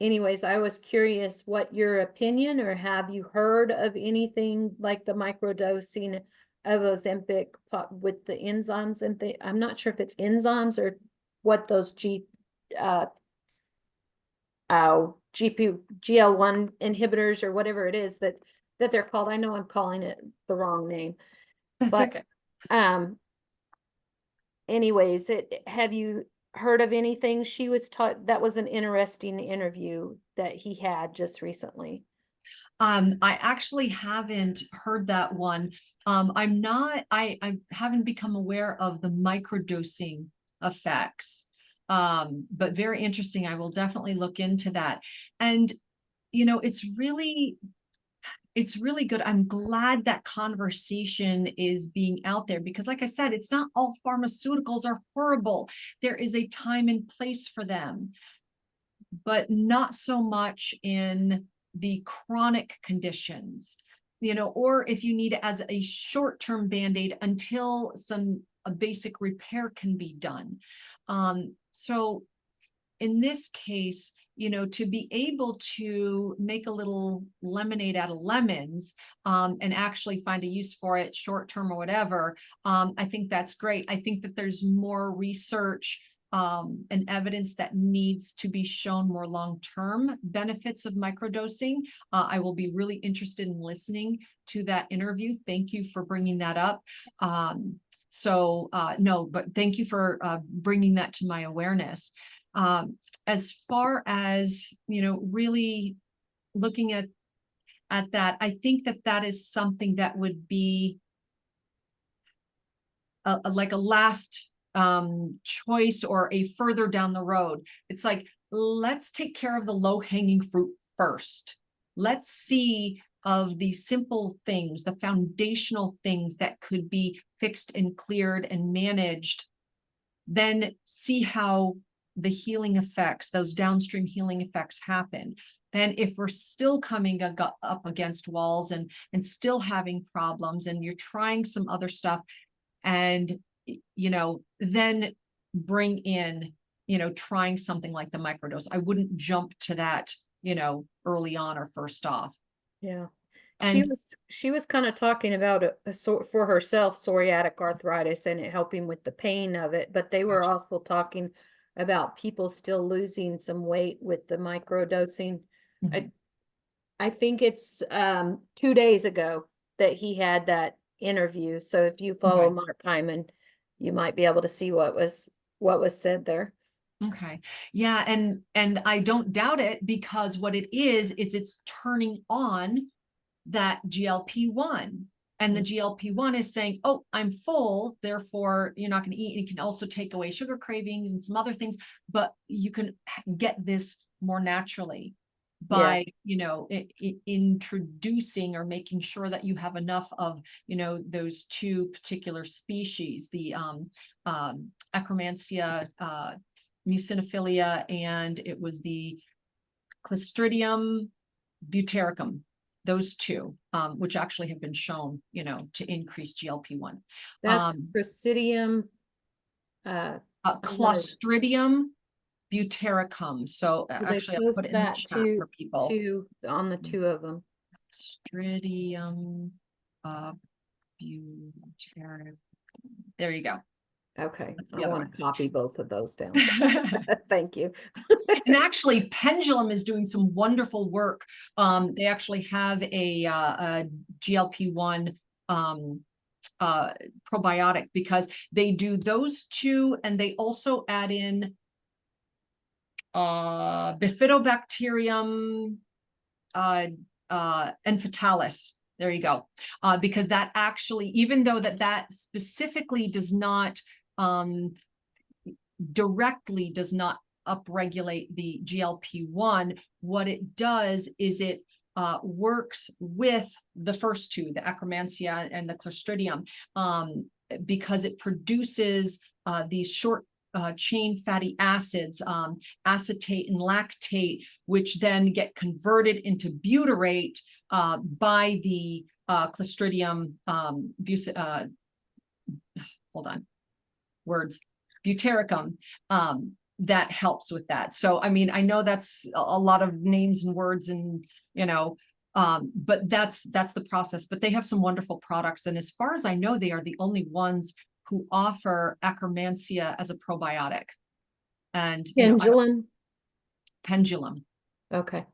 anyways, I was curious what your opinion, or have you heard of anything like the microdosing of Ozempic with the enzymes and I'm not sure if it's enzymes or what those GLP-1 inhibitors or whatever it is that they're called. I know I'm calling it the wrong name. That's but okay. Anyways, have you heard of anything? She was taught, that was an interesting interview that he had just recently. I actually haven't heard that one. I haven't become aware of the microdosing effects. But very interesting. I will definitely look into that. And, you know, it's really good. I'm glad that conversation is being out there because, like I said, it's not all pharmaceuticals are horrible. There is a time and place for them, but not so much in the chronic conditions, you know, or if you need it as a short-term band-aid until a basic repair can be done. So in this case, you know, to be able to make a little lemonade out of lemons, and actually find a use for it short-term or whatever, I think that's great. I think that there's more research and evidence that needs to be shown more long-term benefits of microdosing. I will be really interested in listening to that interview. Thank you for bringing that up. No, but thank you for bringing that to my awareness. As far as, you know, really looking at that, I think that that is something that would be like a last choice or a further down the road. It's like, let's take care of the low-hanging fruit first. Let's see of the simple things, the foundational things that could be fixed and cleared and managed, then see how the healing effects, those downstream healing effects happen. And if we're still coming up against walls and still having problems and you're trying some other stuff, and, you know, then bring in, you know, trying something like the microdose. I wouldn't jump to that, you know, early on or first off. Yeah. And She was kind of talking about for herself, psoriatic arthritis and it helping with the pain of it, but they were also talking about people still losing some weight with the microdosing. Mhm. I think it's 2 days ago that he had that interview. So if you follow Okay. Mark Hyman, you might be able to see what was said there. Okay. Yeah, and I don't doubt it, because what it is it's turning on that GLP-1. And the GLP-1 is saying, oh, I'm full, therefore you're not going to eat. It can also take away sugar cravings and some other things, but you can get this more naturally by, you know, introducing or making sure that you have enough of, you know, those two particular species, the Akkermansia muciniphila, and it was the Clostridium butyricum, those two, which actually have been shown, you know, to increase GLP-1. That's Presidium. Clostridium butyricum. So actually, I'll put it in the chat for people. On the two of them. Clostridium butyricum. There you go. Okay, That's I the other want one. to copy both of those down. Thank you. And actually, Pendulum is doing some wonderful work. They actually have a GLP-1 probiotic, because they do those two, and they also add in Bifidobacterium enfatalis. There you go. Because that actually, even though that specifically does not directly does not upregulate the GLP-1, what it does is it works with the first two, the Akkermansia and the Clostridium, because it produces these short chain fatty acids, acetate and lactate, which then get converted into butyrate by the Clostridium butyricum, that helps with that. So, I mean, I know that's a lot of names and words, and, you know, but that's the process. But they have some wonderful products. And as far as I know, they are the only ones who offer Akkermansia as a probiotic. And Pendulum. Okay.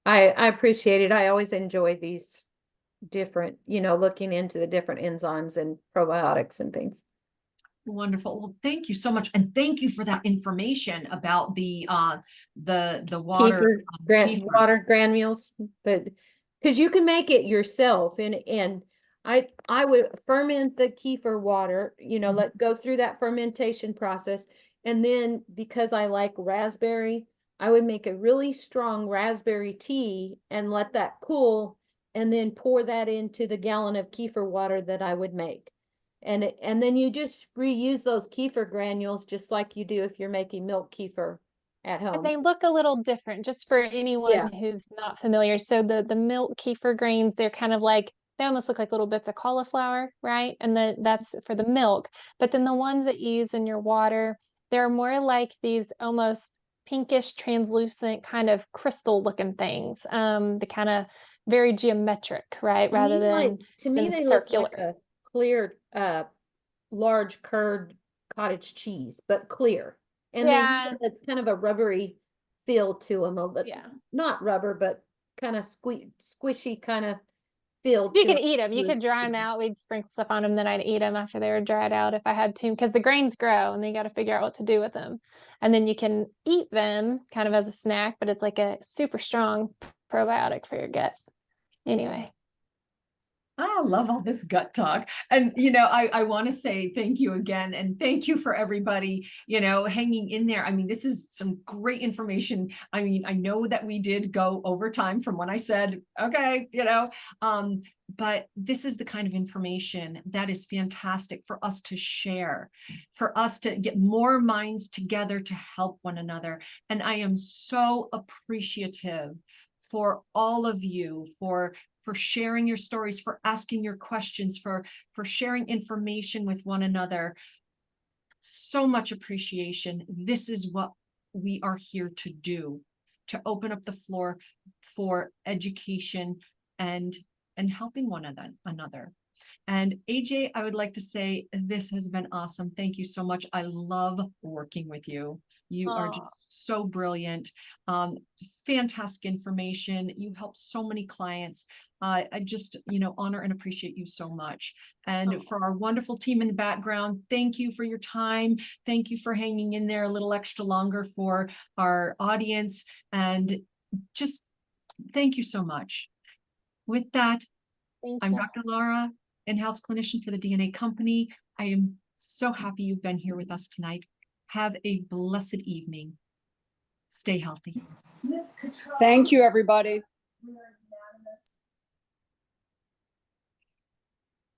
I appreciate it. I always enjoy these different, you know, looking into the different enzymes and probiotics and things. Wonderful. Well, thank you so much. And thank you for that information about the water, Water granules. But Because you can make it yourself, and I would ferment the kefir water, let go through that fermentation process. And then because I like raspberry, I would make a really strong raspberry tea and let that cool, and then pour that into the gallon of kefir water that I would make. And then you just reuse those kefir granules just like you do if you're making milk kefir at And home. they look a little different, just for anyone Yeah. who's not familiar. So the milk kefir grains, they're kind of like, they almost look like little bits of cauliflower, right? And that's for the milk. But then the ones that you use in your water, they're more like these almost pinkish, translucent kind of crystal looking things. The kind of very geometric, right? Rather than To me, than they look like circular. a clear, large curd cottage cheese, but clear. And they Yeah. have a kind of a rubbery feel to them, but Yeah. not rubber, but kind of squishy kind of feel You to could 'em. eat them. You could dry them out. We'd sprinkle stuff on them, then I'd eat them after they were dried out if I had to, because the grains grow and then you got to figure out what to do with them. And then you can eat them kind of as a snack, but it's like a super strong probiotic for your gut. Anyway. I love all this gut talk. And, I want to say thank you again. And thank you for everybody, hanging in there. I mean, this is some great information. I mean, I know that we did go over time from when I said, okay, but this is the kind of information that is fantastic for us to share, for us to get more minds together to help one another. And I am so appreciative for all of you, for sharing your stories, for asking your questions, for sharing information with one another. So much appreciation. This is what we are here to do, to open up the floor for education and helping one another. And AJ, I would like to say this has been awesome. Thank you so much. I love working with you. You are just so brilliant. Fantastic information. You help so many clients. I just, honor and appreciate you so much. And for our wonderful team in the background, thank you for your time. Thank you for hanging in there a little extra longer for our audience. And just thank you so much. With that, I'm Dr. Lara, in-house clinician for the DNA company. I am so happy you've been here with us tonight. Have a blessed evening. Stay healthy. Thank you, everybody.